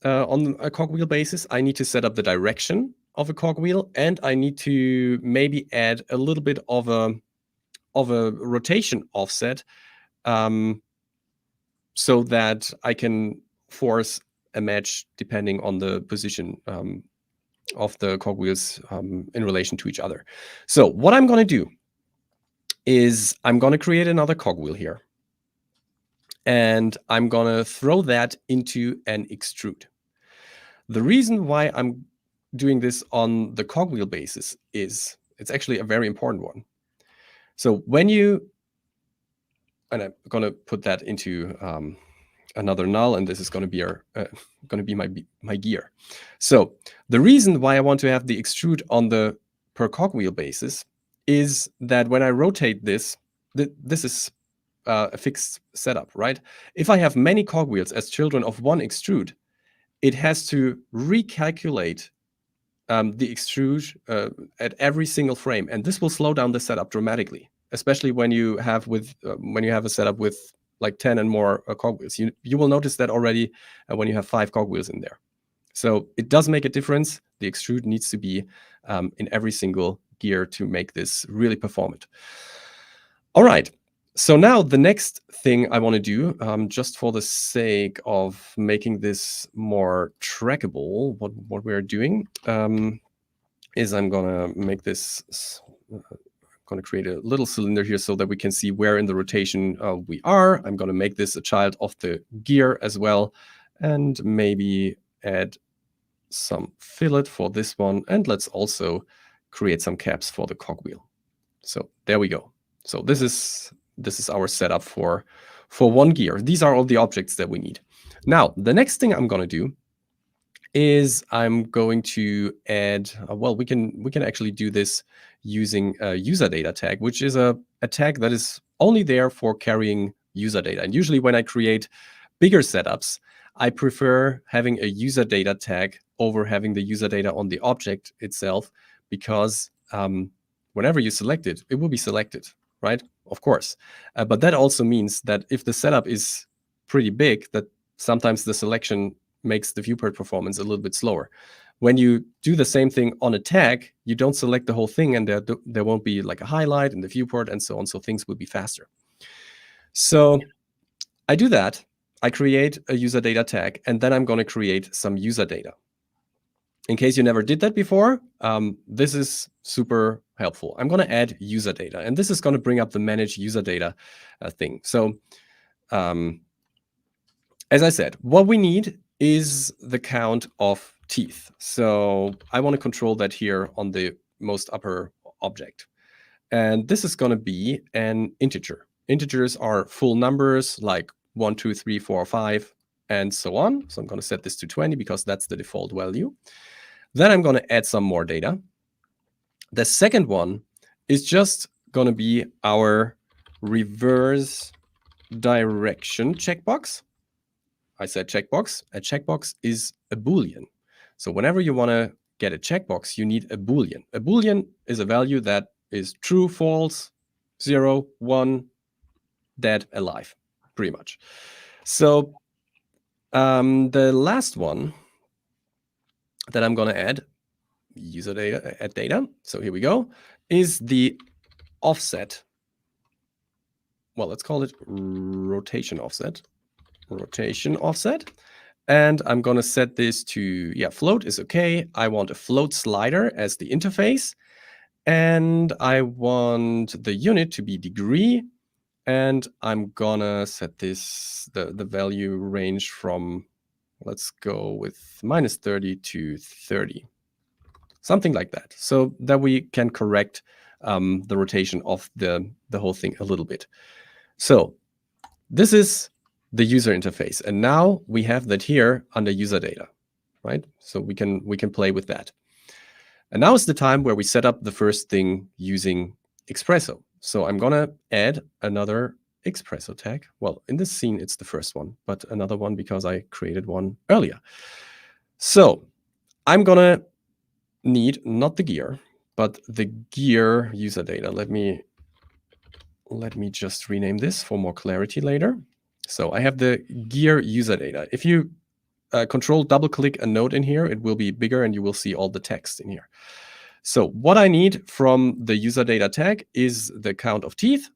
on a cogwheel basis. I need to set up the direction of a cogwheel, and I need to maybe add a little bit of a rotation offset so that I can force a match depending on the position of the cogwheels in relation to each other. So what I'm going to do is I'm going to create another cogwheel here. And I'm going to throw that into an extrude. The reason why I'm doing this on the cogwheel basis is it's actually a very important one. So when you, and I'm going to put that into another null, and this is going to be my gear. So the reason why I want to have the extrude on the per cogwheel basis is that when I rotate this, this is a fixed setup, right? If I have many cogwheels as children of one extrude, it has to recalculate the extrude at every single frame, and this will slow down the setup dramatically, especially when you have a setup with like 10 and more cogwheels. You will notice that already when you have 5 cogwheels in there. So it does make a difference. The extrude needs to be in every single gear to make this really performant. All right. So now the next thing I want to do, just for the sake of making this more trackable, what we're doing is I'm going to make this, I'm going to create a little cylinder here so that we can see where in the rotation we are. I'm going to make this a child of the gear as well, and maybe add some fillet for this one. And let's also create some caps for the cogwheel. So there we go. So this is our setup for one gear. These are all the objects that we need. Now, the next thing I'm going to do is I'm going to add, well, we can actually do this using a UserData tag, which is a tag that is only there for carrying user data. And usually when I create bigger setups, I prefer having a UserData tag over having the user data on the object itself, because whenever you select it, it will be selected, right? Of course. But that also means that if the setup is pretty big, that sometimes the selection makes the viewport performance a little bit slower. When you do the same thing on a tag, you don't select the whole thing, and there won't be like a highlight in the viewport and so on, so things will be faster. So I do that. I create a UserData tag, and then I'm going to create some user data. In case you never did that before, this is super helpful. I'm going to add user data, and this is going to bring up the manage user data thing. So as I said, what we need is the count of teeth. So I want to control that here on the most upper object. And this is going to be an integer. Integers are full numbers like 1, 2, 3, 4, 5, and so on. So I'm going to set this to 20 because that's the default value. Then I'm going to add some more data. The second one is just going to be our reverse direction checkbox. I said checkbox. A checkbox is a Boolean. So whenever you want to get a checkbox, you need a Boolean. A Boolean is a value that is true, false, 0, 1, dead, alive, pretty much. So the last one that I'm going to add, user data, add data. So here we go, is the offset. Well, let's call it rotation offset. Rotation offset. And I'm going to set this to, yeah, float is okay. I want a float slider as the interface. And I want the unit to be degree. And I'm going to set this, the value range from, let's go with -30 to 30. Something like that. So that we can correct the rotation of the whole thing a little bit. So this is the user interface, and now we have that here under user data, right? So we can play with that. And now is the time where we set up the first thing using XPresso. So I'm gonna add another XPresso tag. Well, in this scene it's the first one, but another one because I created one earlier. So I'm gonna need not the gear, but the gear user data. Let me just rename this for more clarity later. So I have the gear user data. If you control double click a node in here, it will be bigger and you will see all the text in here. So what I need from the user data tag is the count of teeth.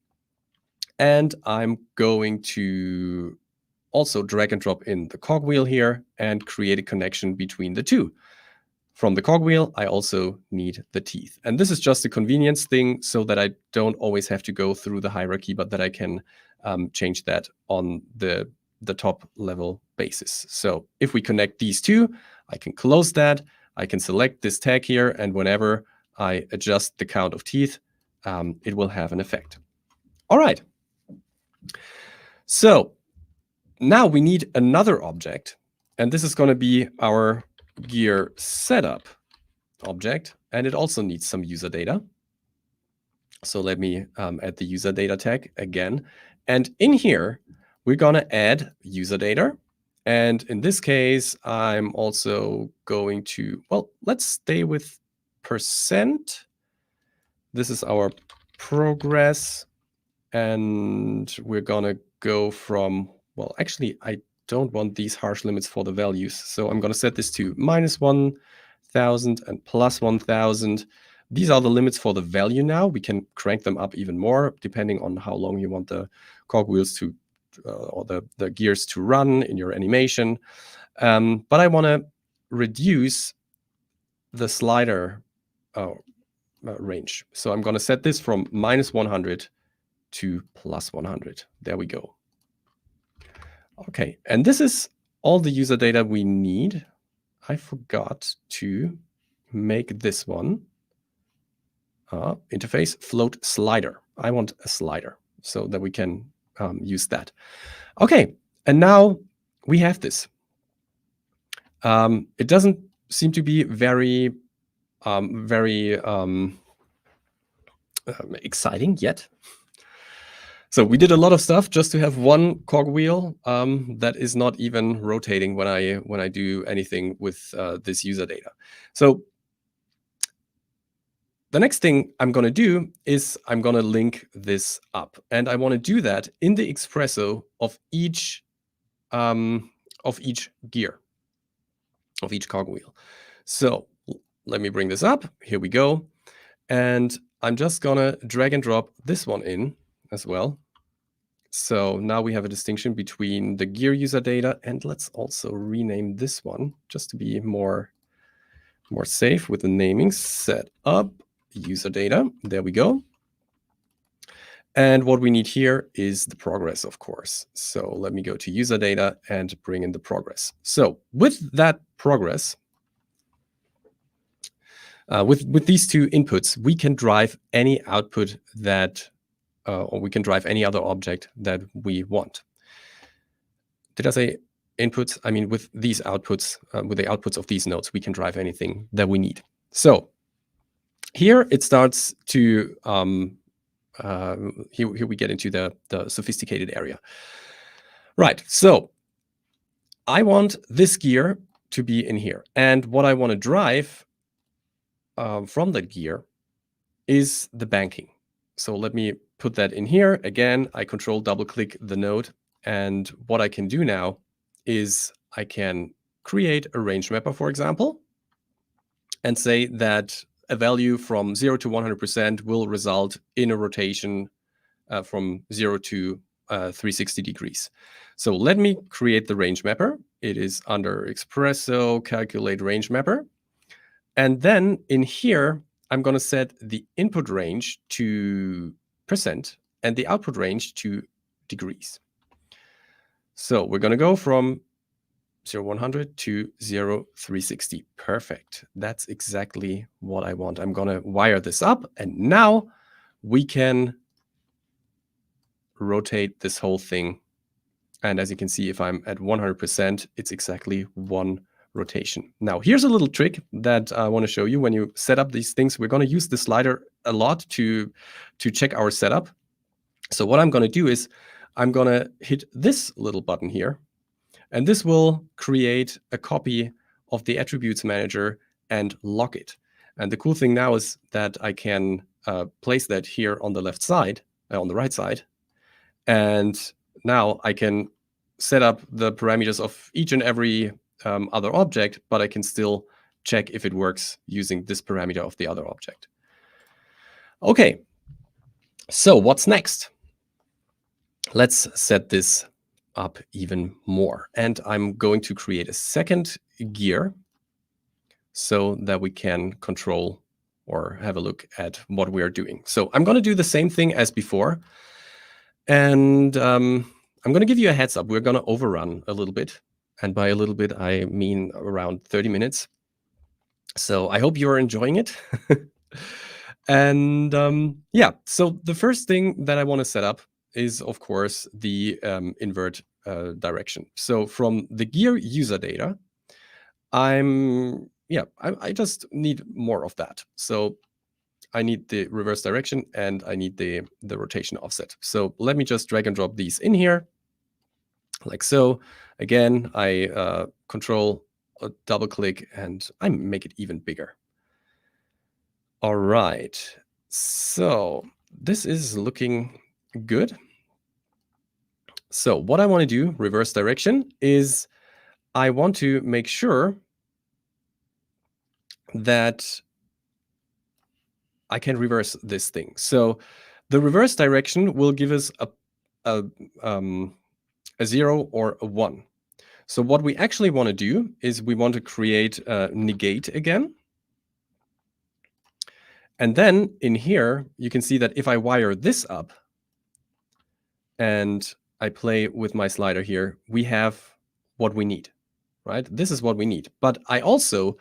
And I'm going to also drag and drop in the cogwheel here and create a connection between the two. From the cogwheel, I also need the teeth. And this is just a convenience thing so that I don't always have to go through the hierarchy, but that I can change that on the top level basis. So if we connect these two, I can close that. I can select this tag here. And whenever I adjust the count of teeth, it will have an effect. All right. So now we need another object. And this is going to be our gear setup object, and it also needs some user data. So let me add the user data tag again. And in here, we're going to add user data, And in this case, I'm also going to, well, let's stay with %. This is our progress. And we're going to go from, well, actually, I don't want these harsh limits for the values. So I'm going to set this to -1,000 and +1,000. These are the limits for the value now. We can crank them up even more depending on how long you want the cogwheels to, or the gears to run in your animation. But I want to reduce the slider range. So I'm going to set this from -100 to +100. There we go. Okay, and this is all the user data we need. I forgot to make this one interface float slider. I want a slider so that we can use that. Okay, and now we have this. It doesn't seem to be very exciting yet. So we did a lot of stuff just to have one cogwheel that is not even rotating when I do anything with this user data. So the next thing I'm going to do is I'm going to link this up, and I want to do that in the XPresso of each gear, of each cogwheel. So let me bring this up. Here we go, and I'm just going to drag and drop this one in as well. So now we have a distinction between the gear user data, and let's also rename this one just to be more safe with the naming. Set up user data. There we go. And what we need here is the progress, of course. So let me go to user data and bring in the progress. So with that progress, with these two inputs, we can drive any output that, or we can drive any other object that we want. Did I say inputs? I mean, with these outputs, with the outputs of these nodes, we can drive anything that we need. So here it starts to, here we get into the sophisticated area. Right, so I want this gear to be in here. And what I want to drive from that gear is the banking. So let me put that in here. Again, I control double click the node. And what I can do now is I can create a range mapper, for example, and say that a value from 0 to 100% will result in a rotation from 0 to 360 degrees. So let me create the range mapper. It is under XPresso, calculate range mapper. And then in here, I'm going to set the input range to % and the output range to degrees. So we're going to go from 0, 100 to 0, 360. Perfect. That's exactly what I want. I'm going to wire this up, and now we can rotate this whole thing. And as you can see, if I'm at 100%, it's exactly one rotation. Now, here's a little trick that I want to show you when you set up these things. We're going to use the slider a lot to check our setup. So what I'm going to do is I'm going to hit this little button here, and this will create a copy of the attributes manager and lock it. And the cool thing now is that I can place that here on the left side, on the right side. And now I can set up the parameters of each and every other object, but I can still check if it works using this parameter of the other object. Okay, so what's next? Let's set this up even more. And I'm going to create a second gear so that we can control or have a look at what we are doing. So I'm going to do the same thing as before. And I'm going to give you a heads up. We're going to overrun a little bit. And by a little bit, I mean around 30 minutes. So I hope you're enjoying it. And yeah, so the first thing that I want to set up is, of course, the invert direction. So from the gear user data, I just need more of that. So I need the reverse direction and I need the rotation offset. So let me just drag and drop these in here. like so. Again, I control double click and I make it even bigger. All right, so this is looking good. So what I want to do, reverse direction, is I want to make sure that I can reverse this thing. So the reverse direction will give us a 0 or a 1. So what we actually want to do is we want to create a negate again. And then in here, you can see that if I wire this up and I play with my slider here, we have what we need, right? This is what we need. But I also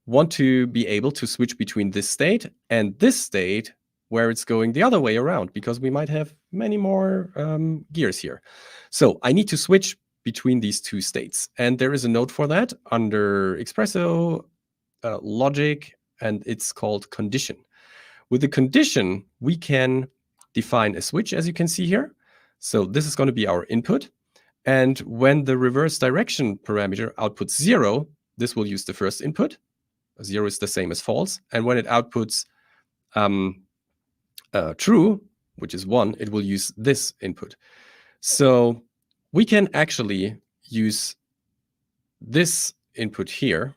want to be able to switch between this state and this state where it's going the other way around, because we might have many more gears here. So I need to switch between these two states. And there is a node for that under XPresso, logic, and it's called condition. With the condition, we can define a switch, as you can see here. So this is going to be our input. And when the reverse direction parameter outputs 0, this will use the first input. 0 is the same as false. And when it outputs true, which is 1, it will use this input. So we can actually use this input here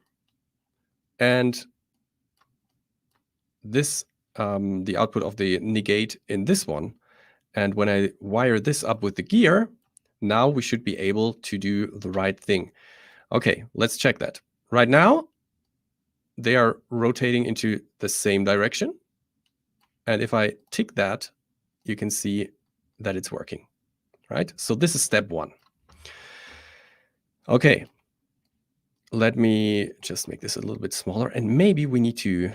and this, the output of the negate in this one. And when I wire this up with the gear, now we should be able to do the right thing. Okay, let's check that. Right now, they are rotating into the same direction. And if I tick that, you can see that it's working, right? So this is step 1. Okay, let me just make this a little bit smaller. And maybe we need to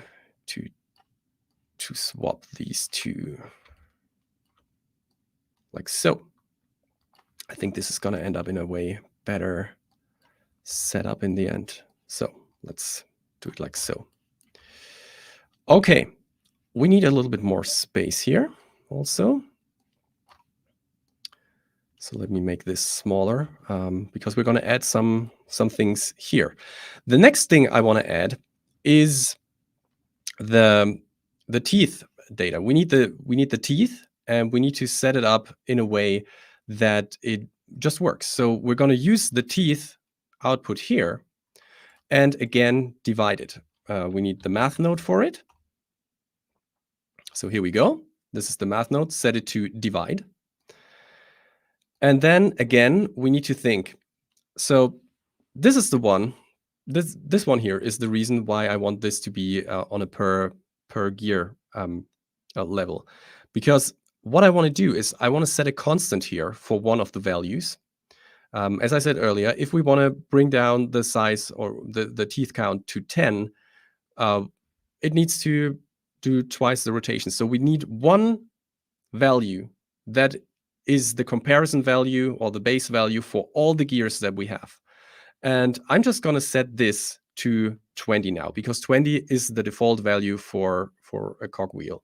swap these two like so. I think this is going to end up in a way better setup in the end. So let's do it like so. Okay, we need a little bit more space here also. So let me make this smaller because we're going to add some things here. The next thing I want to add is the teeth data. We need the teeth, and we need to set it up in a way that it just works. So we're going to use the teeth output here, and again divide it. We need the math node for it. So here we go. This is the math node. Set it to divide. And then again, we need to think. So this is the one. This one here is the reason why I want this to be on a per gear level, because what I want to do is I want to set a constant here for one of the values. As I said earlier, if we want to bring down the size or the teeth count to 10, it needs to do twice the rotation. So we need one value that is the comparison value or the base value for all the gears that we have. And I'm just going to set this to 20 now, because 20 is the default value for a cogwheel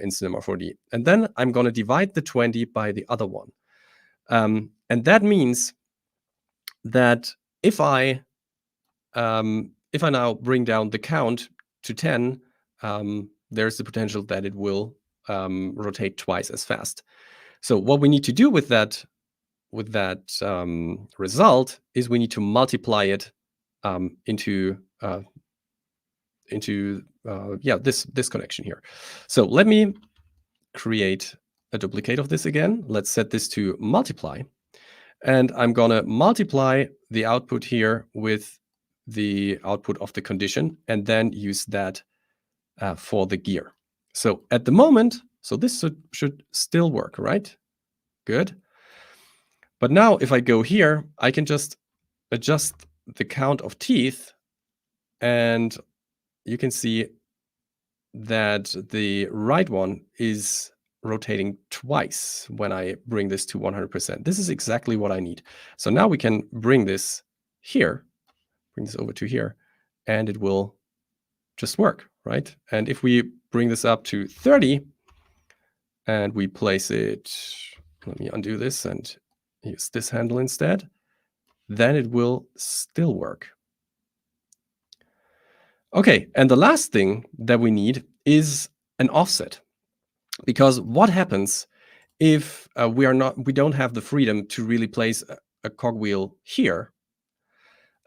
in Cinema 4D. And then I'm going to divide the 20 by the other one. And that means that if I now bring down the count to 10, there's the potential that it will rotate twice as fast. So what we need to do with that result is we need to multiply it into this connection here. So let me create a duplicate of this again. Let's set this to multiply, and I'm gonna multiply the output here with the output of the condition, and then use that for the gear. So at the moment, so this should still work, right? Good. But now if I go here, I can just adjust the count of teeth, and you can see that the right one is rotating twice when I bring this to 100%. This is exactly what I need. So now we can bring this here, bring this over to here, and it will just work, right? And if we bring this up to 30 and we place it, let me undo this and use this handle instead, then it will still work. Okay, and the last thing that we need is an offset, because what happens if we don't have the freedom to really place a cogwheel here,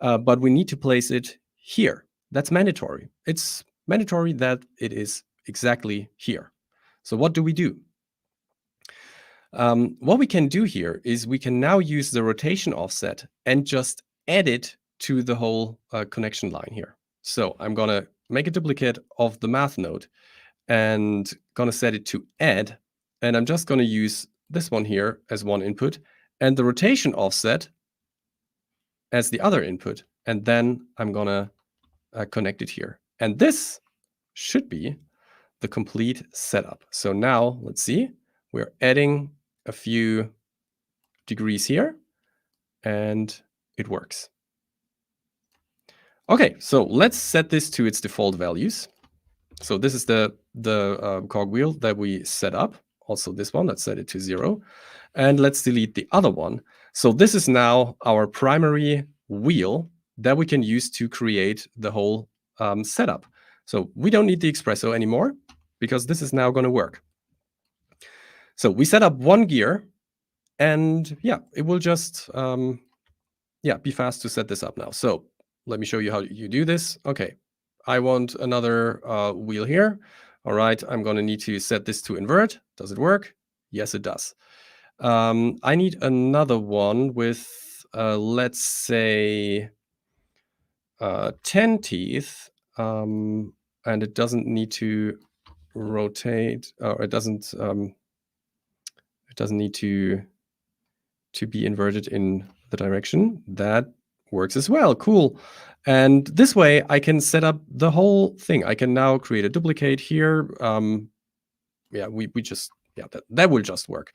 but we need to place it here? That's mandatory. It's mandatory that it is exactly here. So what do we do? What we can do here is we can now use the rotation offset and just add it to the whole connection line here. So I'm going to make a duplicate of the math node and going to set it to add. And I'm just going to use this one here as one input and the rotation offset as the other input. And then I'm going to connect it here. And this should be the complete setup. So now let's see, we're adding a few degrees here and it works. Okay, so let's set this to its default values. So this is the cogwheel that we set up. Also this one, let's set it to 0. And let's delete the other one. So this is now our primary wheel that we can use to create the whole setup. So we don't need the XPresso anymore because this is now going to work. So we set up one gear and yeah, it will just be fast to set this up now. So let me show you how you do this. Okay, I want another wheel here. All right, I'm going to need to set this to invert. Does it work? Yes, it does. I need another one with, let's say, 10 teeth, and it doesn't need to rotate, or it doesn't need to be inverted in the direction. That works as well. Cool. And this way I can set up the whole thing. I can now create a duplicate here. That will just work.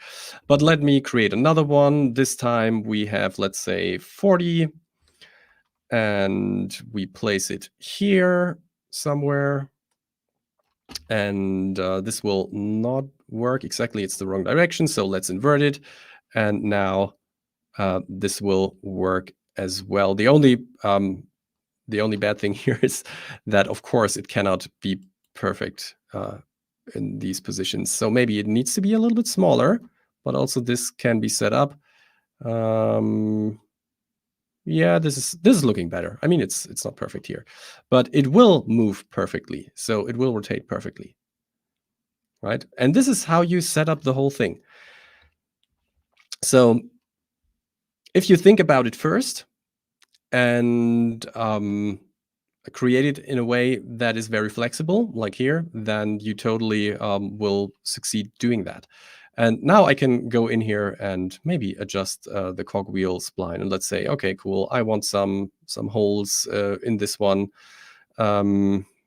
But let me create another one. This time we have, let's say, 40. And we place it here somewhere. And this will not work exactly. It's the wrong direction. So let's invert it. And now this will work as well. The only bad thing here is that, of course, it cannot be perfect in these positions. So maybe it needs to be a little bit smaller, but also this can be set up. Yeah, this is looking better. I mean, it's not perfect here, but it will move perfectly. So it will rotate perfectly, right? And this is how you set up the whole thing. So if you think about it first and create it in a way that is very flexible, like here, then you totally will succeed doing that. And now I can go in here and maybe adjust the cogwheel spline. And let's say, okay, cool, I want some holes in this one.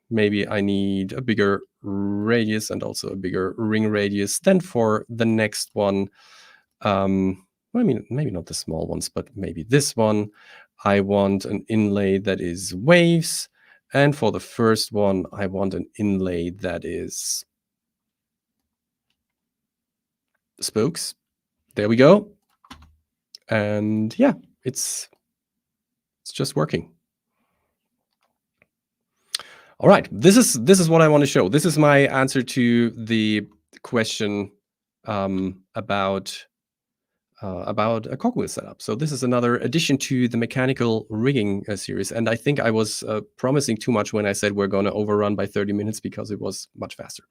Maybe I need a bigger radius and also a bigger ring radius than for the next one. I mean, maybe not the small ones, but maybe this one. I want an inlay that is waves. And for the first one, I want an inlay that is spokes. There we go. And yeah, it's just working. All right, this is what I want to show. This is my answer to the question about a cogwheel setup. So this is another addition to the mechanical rigging series. And I think I was promising too much when I said we're going to overrun by 30 minutes because it was much faster.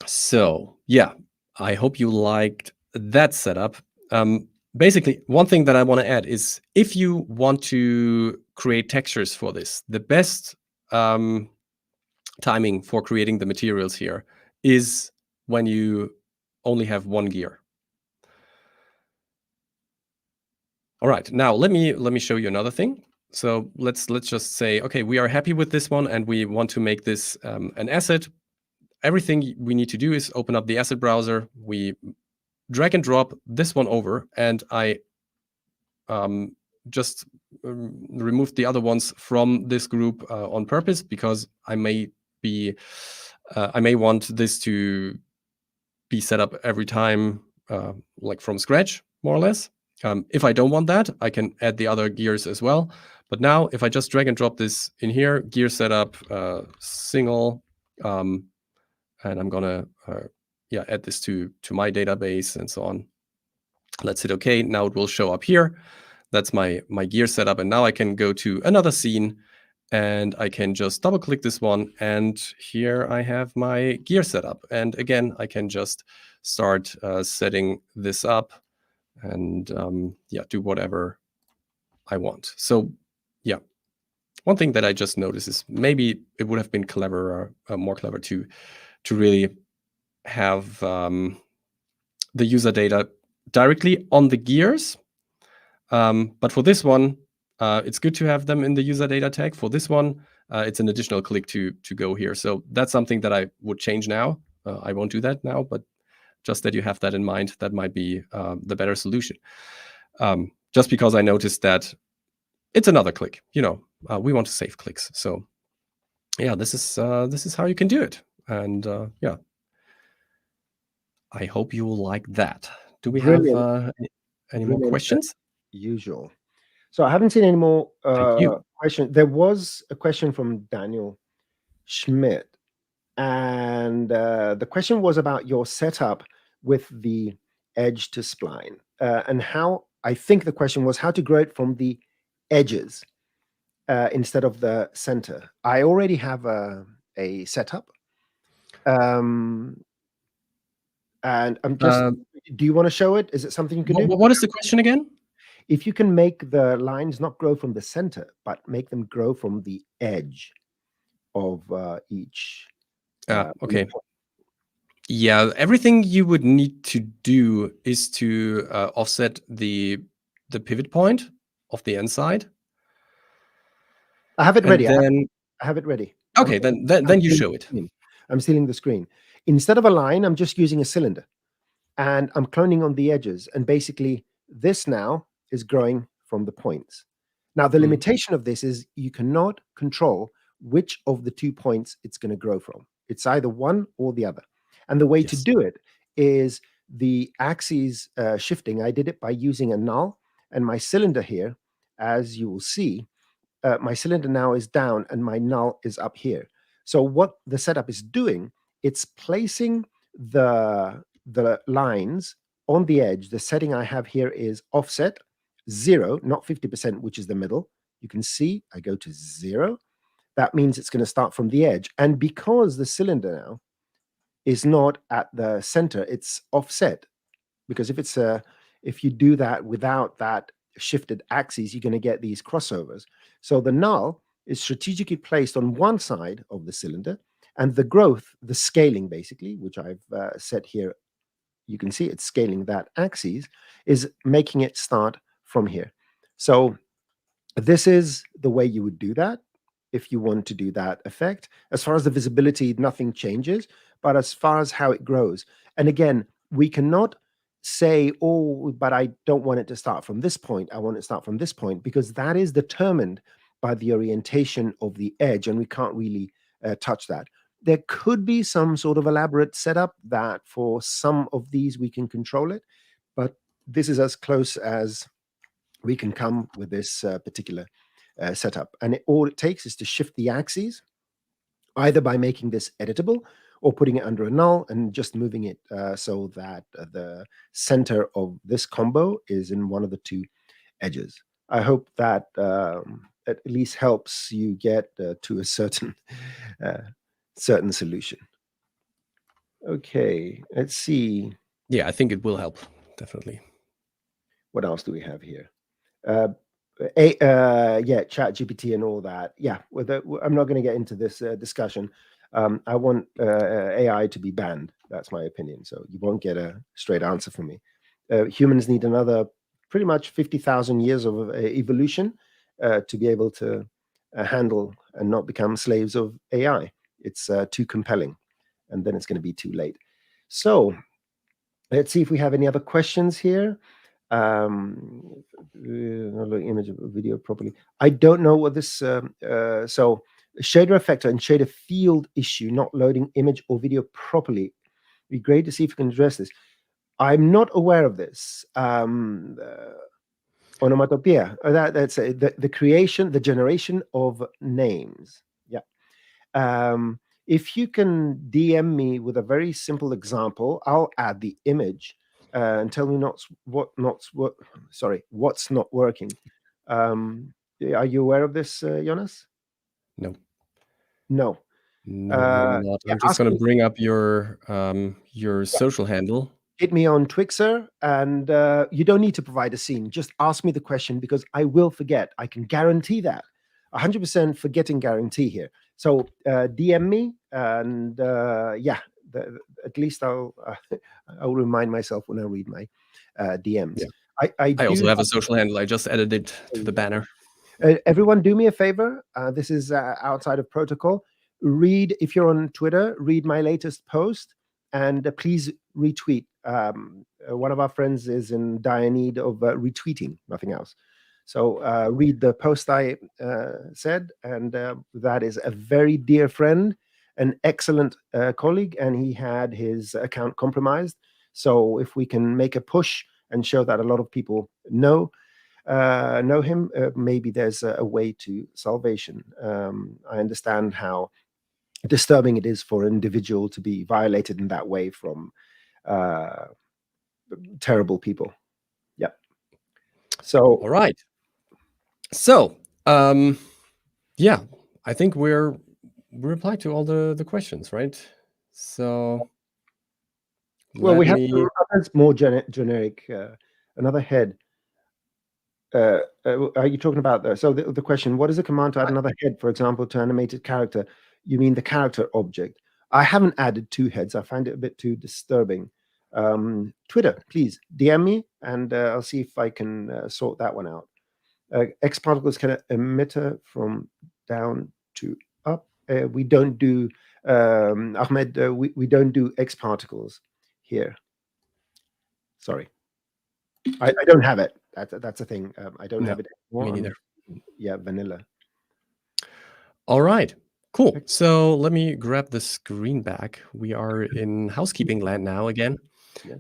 So yeah, I hope you liked that setup. Basically, one thing that I want to add is if you want to create textures for this, the best timing for creating the materials here is when you only have one gear. All right, now let me show you another thing. So let's just say, okay, we are happy with this one and we want to make this an asset. Everything we need to do is open up the asset browser. We drag and drop this one over, and I just removed the other ones from this group on purpose because I may want this to be set up every time like from scratch, more or less. If I don't want that, I can add the other gears as well. But now, if I just drag and drop this in here, gear setup, single, and I'm gonna add this to my database and so on. Let's hit OK. Now it will show up here. That's my gear setup, and now I can go to another scene, and I can just double click this one, and here I have my gear setup. And again, I can just start setting this up and do whatever I want. So yeah, one thing that I just noticed is maybe it would have been clever, more clever to really have the user data directly on the gears. But for this one, it's good to have them in the user data tag. For this one, it's an additional click to go here. So that's something that I would change now. I won't do that now, but just that you have that in mind, that might be the better solution. Just because I noticed that it's another click. You know, we want to save clicks. So yeah, this is how you can do it. And yeah, I hope you will like that. Do we have any more questions? Usual. So I haven't seen any more questions. There was a question from Daniel Schmidt, and the question was about your setup with the edge to spline, and how, I think the question was how to grow it from the edges instead of the center. I already have a setup, and I'm just, do you want to show it? Is it something you can do? What is the question again? If you can make the lines not grow from the center, but make them grow from the edge of each. Okay. Yeah, everything you would need to do is to offset the pivot point of the end side. I have it ready. Then, I have it ready. Okay, then you show it. I'm stealing the screen. Instead of a line, I'm just using a cylinder, and I'm cloning on the edges. And basically, this now is growing from the points. Now, the limitation of this is you cannot control which of the 2 points it's going to grow from. It's either one or the other. And the way to do it is the axes shifting. I did it by using a null, and my cylinder here, as you will see, my cylinder now is down and my null is up here. So what the setup is doing, it's placing the lines on the edge. The setting I have here is offset 0, not 50%, which is the middle. You can see I go to 0. That means it's going to start from the edge. And because the cylinder now is not at the center, it's offset. Because if you do that without that shifted axes, you're going to get these crossovers. So the null is strategically placed on one side of the cylinder, and the growth, the scaling basically, which I've set here, you can see it's scaling that axis, is making it start from here. So this is the way you would do that if you want to do that effect. As far as the visibility, nothing changes, but as far as how it grows, and again, we cannot say, oh, but I don't want it to start from this point. I want it to start from this point, because that is determined by the orientation of the edge, and we can't really touch that. There could be some sort of elaborate setup that for some of these we can control it, but this is as close as we can come with this particular setup. And all it takes is to shift the axes, either by making this editable or putting it under a null and just moving it so that the center of this combo is in one of the 2 edges. I hope that at least helps you get to a certain solution. Okay, let's see. Yeah, I think it will help, definitely. What else do we have here? ChatGPT and all that. Yeah, I'm not going to get into this discussion. I want AI to be banned. That's my opinion. So you won't get a straight answer from me. Humans need another pretty much 50,000 years of evolution to be able to handle and not become slaves of AI. It's too compelling, and then it's going to be too late. So let's see if we have any other questions here. Image of video properly. I don't know what this. So shader effect and shader field issue, not loading image or video properly. It'd be great to see if we can address this. I'm not aware of this. Onomatopoeia. That's the creation, the generation of names. Yeah. If you can DM me with a very simple example, I'll add the image and tell me what's not working. Are you aware of this, Jonas? No. No. No, I'm not. Yeah, I'm just going to me, bring up your social handle. hit me on Twixer, and you don't need to provide a scene. Just ask me the question, because I will forget. I can guarantee that. 100% forgetting guarantee here. So DM me, and at least I'll remind myself when I read my DMs. Yeah. I also have a social handle. I just added it to the banner. Everyone, do me a favor. This is outside of protocol. Read, if you're on Twitter, read my latest post, and please retweet. One of our friends is in dire need of retweeting, nothing else. So read the post I said, and that is a very dear friend, an excellent colleague, and he had his account compromised. So if we can make a push and show that a lot of people know him, maybe there's a way to salvation. I understand how disturbing it is for an individual to be violated in that way from terrible people. Yeah. So all right. So yeah, I think we replied to all the questions, right? So well, we have others more generic. Another head. Are you talking about the, so the question, what is a command to add another head, for example, to animated character? You mean the character object? I haven't added 2 heads. I find it a bit too disturbing. Twitter, please DM me, and I'll see if I can sort that one out. X particles can emitter from down to up. We don't do Ahmed. We don't do X particles here. Sorry, I don't have it. That's a thing. I don't have it anymore. Me neither. Yeah, vanilla. All right, cool. So let me grab the screen back. We are in housekeeping land now again. Yeah.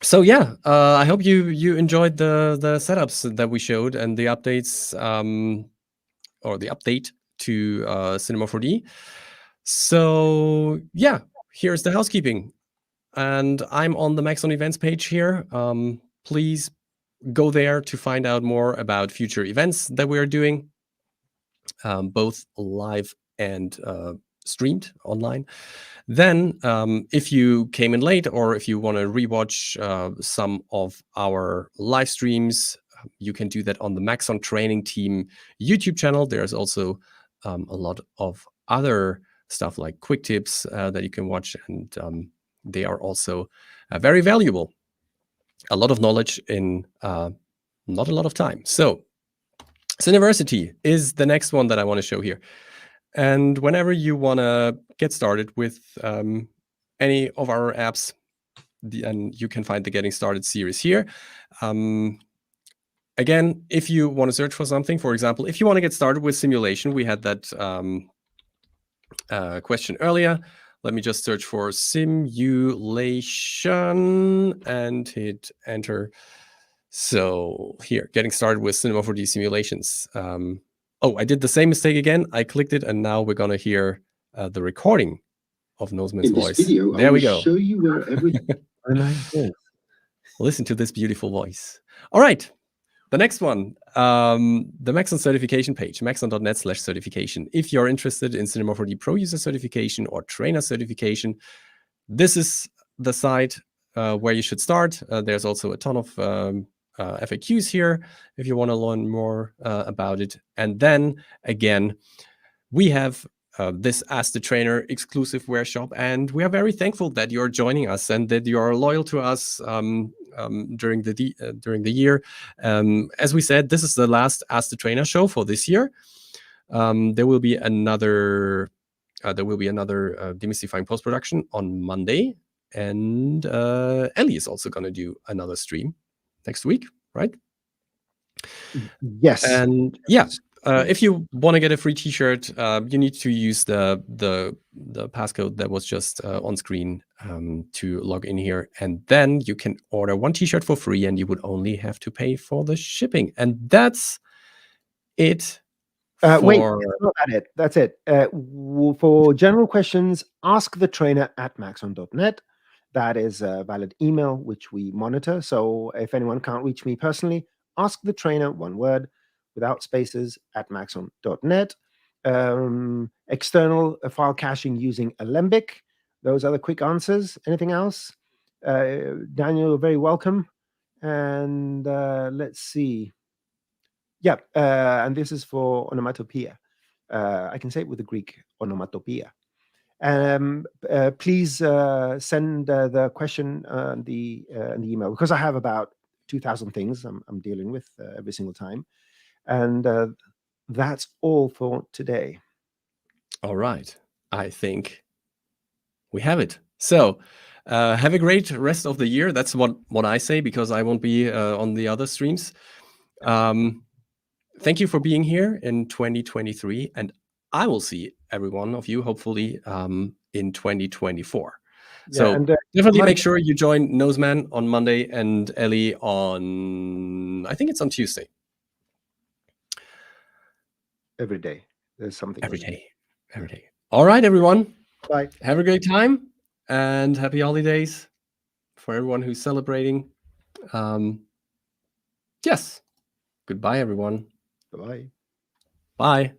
So yeah, I hope you enjoyed the setups that we showed and the updates, or the update to Cinema 4D. So yeah, here's the housekeeping. And I'm on the Maxon events page here. Please go there to find out more about future events that we are doing, both live and streamed online. Then, if you came in late, or if you want to rewatch some of our live streams, you can do that on the Maxon Training Team YouTube channel. There's also a lot of other stuff like quick tips that you can watch, and they are also very valuable. A lot of knowledge in not a lot of time. So Cineversity is the next one that I want to show here. And whenever you want to get started with any of our apps, and you can find the Getting Started series here. Again, if you want to search for something, for example, if you want to get started with simulation, we had that question earlier. Let me just search for simulation and hit enter. So here, getting started with Cinema 4D simulations. Oh, I did the same mistake again. I clicked it, and now we're gonna hear the recording of Noseman's voice. Video, there we go. Show you where everything. Listen to this beautiful voice. All right, the next one, the Maxon certification page, maxon.net/certification. If you're interested in Cinema 4D Pro user certification or trainer certification, this is the site where you should start. There's also a ton of FAQs here if you want to learn more about it. And then again, we have this AskTheTrainer exclusive workshop, and we are very thankful that you're joining us and that you are loyal to us during the year. As we said, this is the last AskTheTrainer show for this year. There will be another demystifying post-production on Monday, and Ellie is also going to do another stream next week, right? Yes. And yeah, if you want to get a free T-shirt, you need to use the passcode that was just on screen to log in here, and then you can order 1 T-shirt for free, and you would only have to pay for the shipping, and that's it. Wait, that's not it. That's it. For general questions, AskTheTrainer@maxon.net. That is a valid email which we monitor. So if anyone can't reach me personally, AskTheTrainer, one word, without spaces, @maxon.net. External file caching using Alembic. Those are the quick answers. Anything else? Daniel, you're very welcome. And let's see. Yeah, and this is for onomatopoeia. I can say it with the Greek onomatopoeia. Please send the question in the email, because I have about 2,000 things I'm dealing with every single time. And that's all for today. All right. I think we have it. So have a great rest of the year. That's what I say, because I won't be on the other streams. Thank you for being here in 2023, and I will see every one of you hopefully in 2024. Yeah, so and definitely make sure you join Noseman on Monday and Ellie on, I think it's on Tuesday. Every day there's something. Every day. All right, everyone. Bye. Have a great time and happy holidays for everyone who's celebrating. Yes. Goodbye, everyone. Bye. Bye.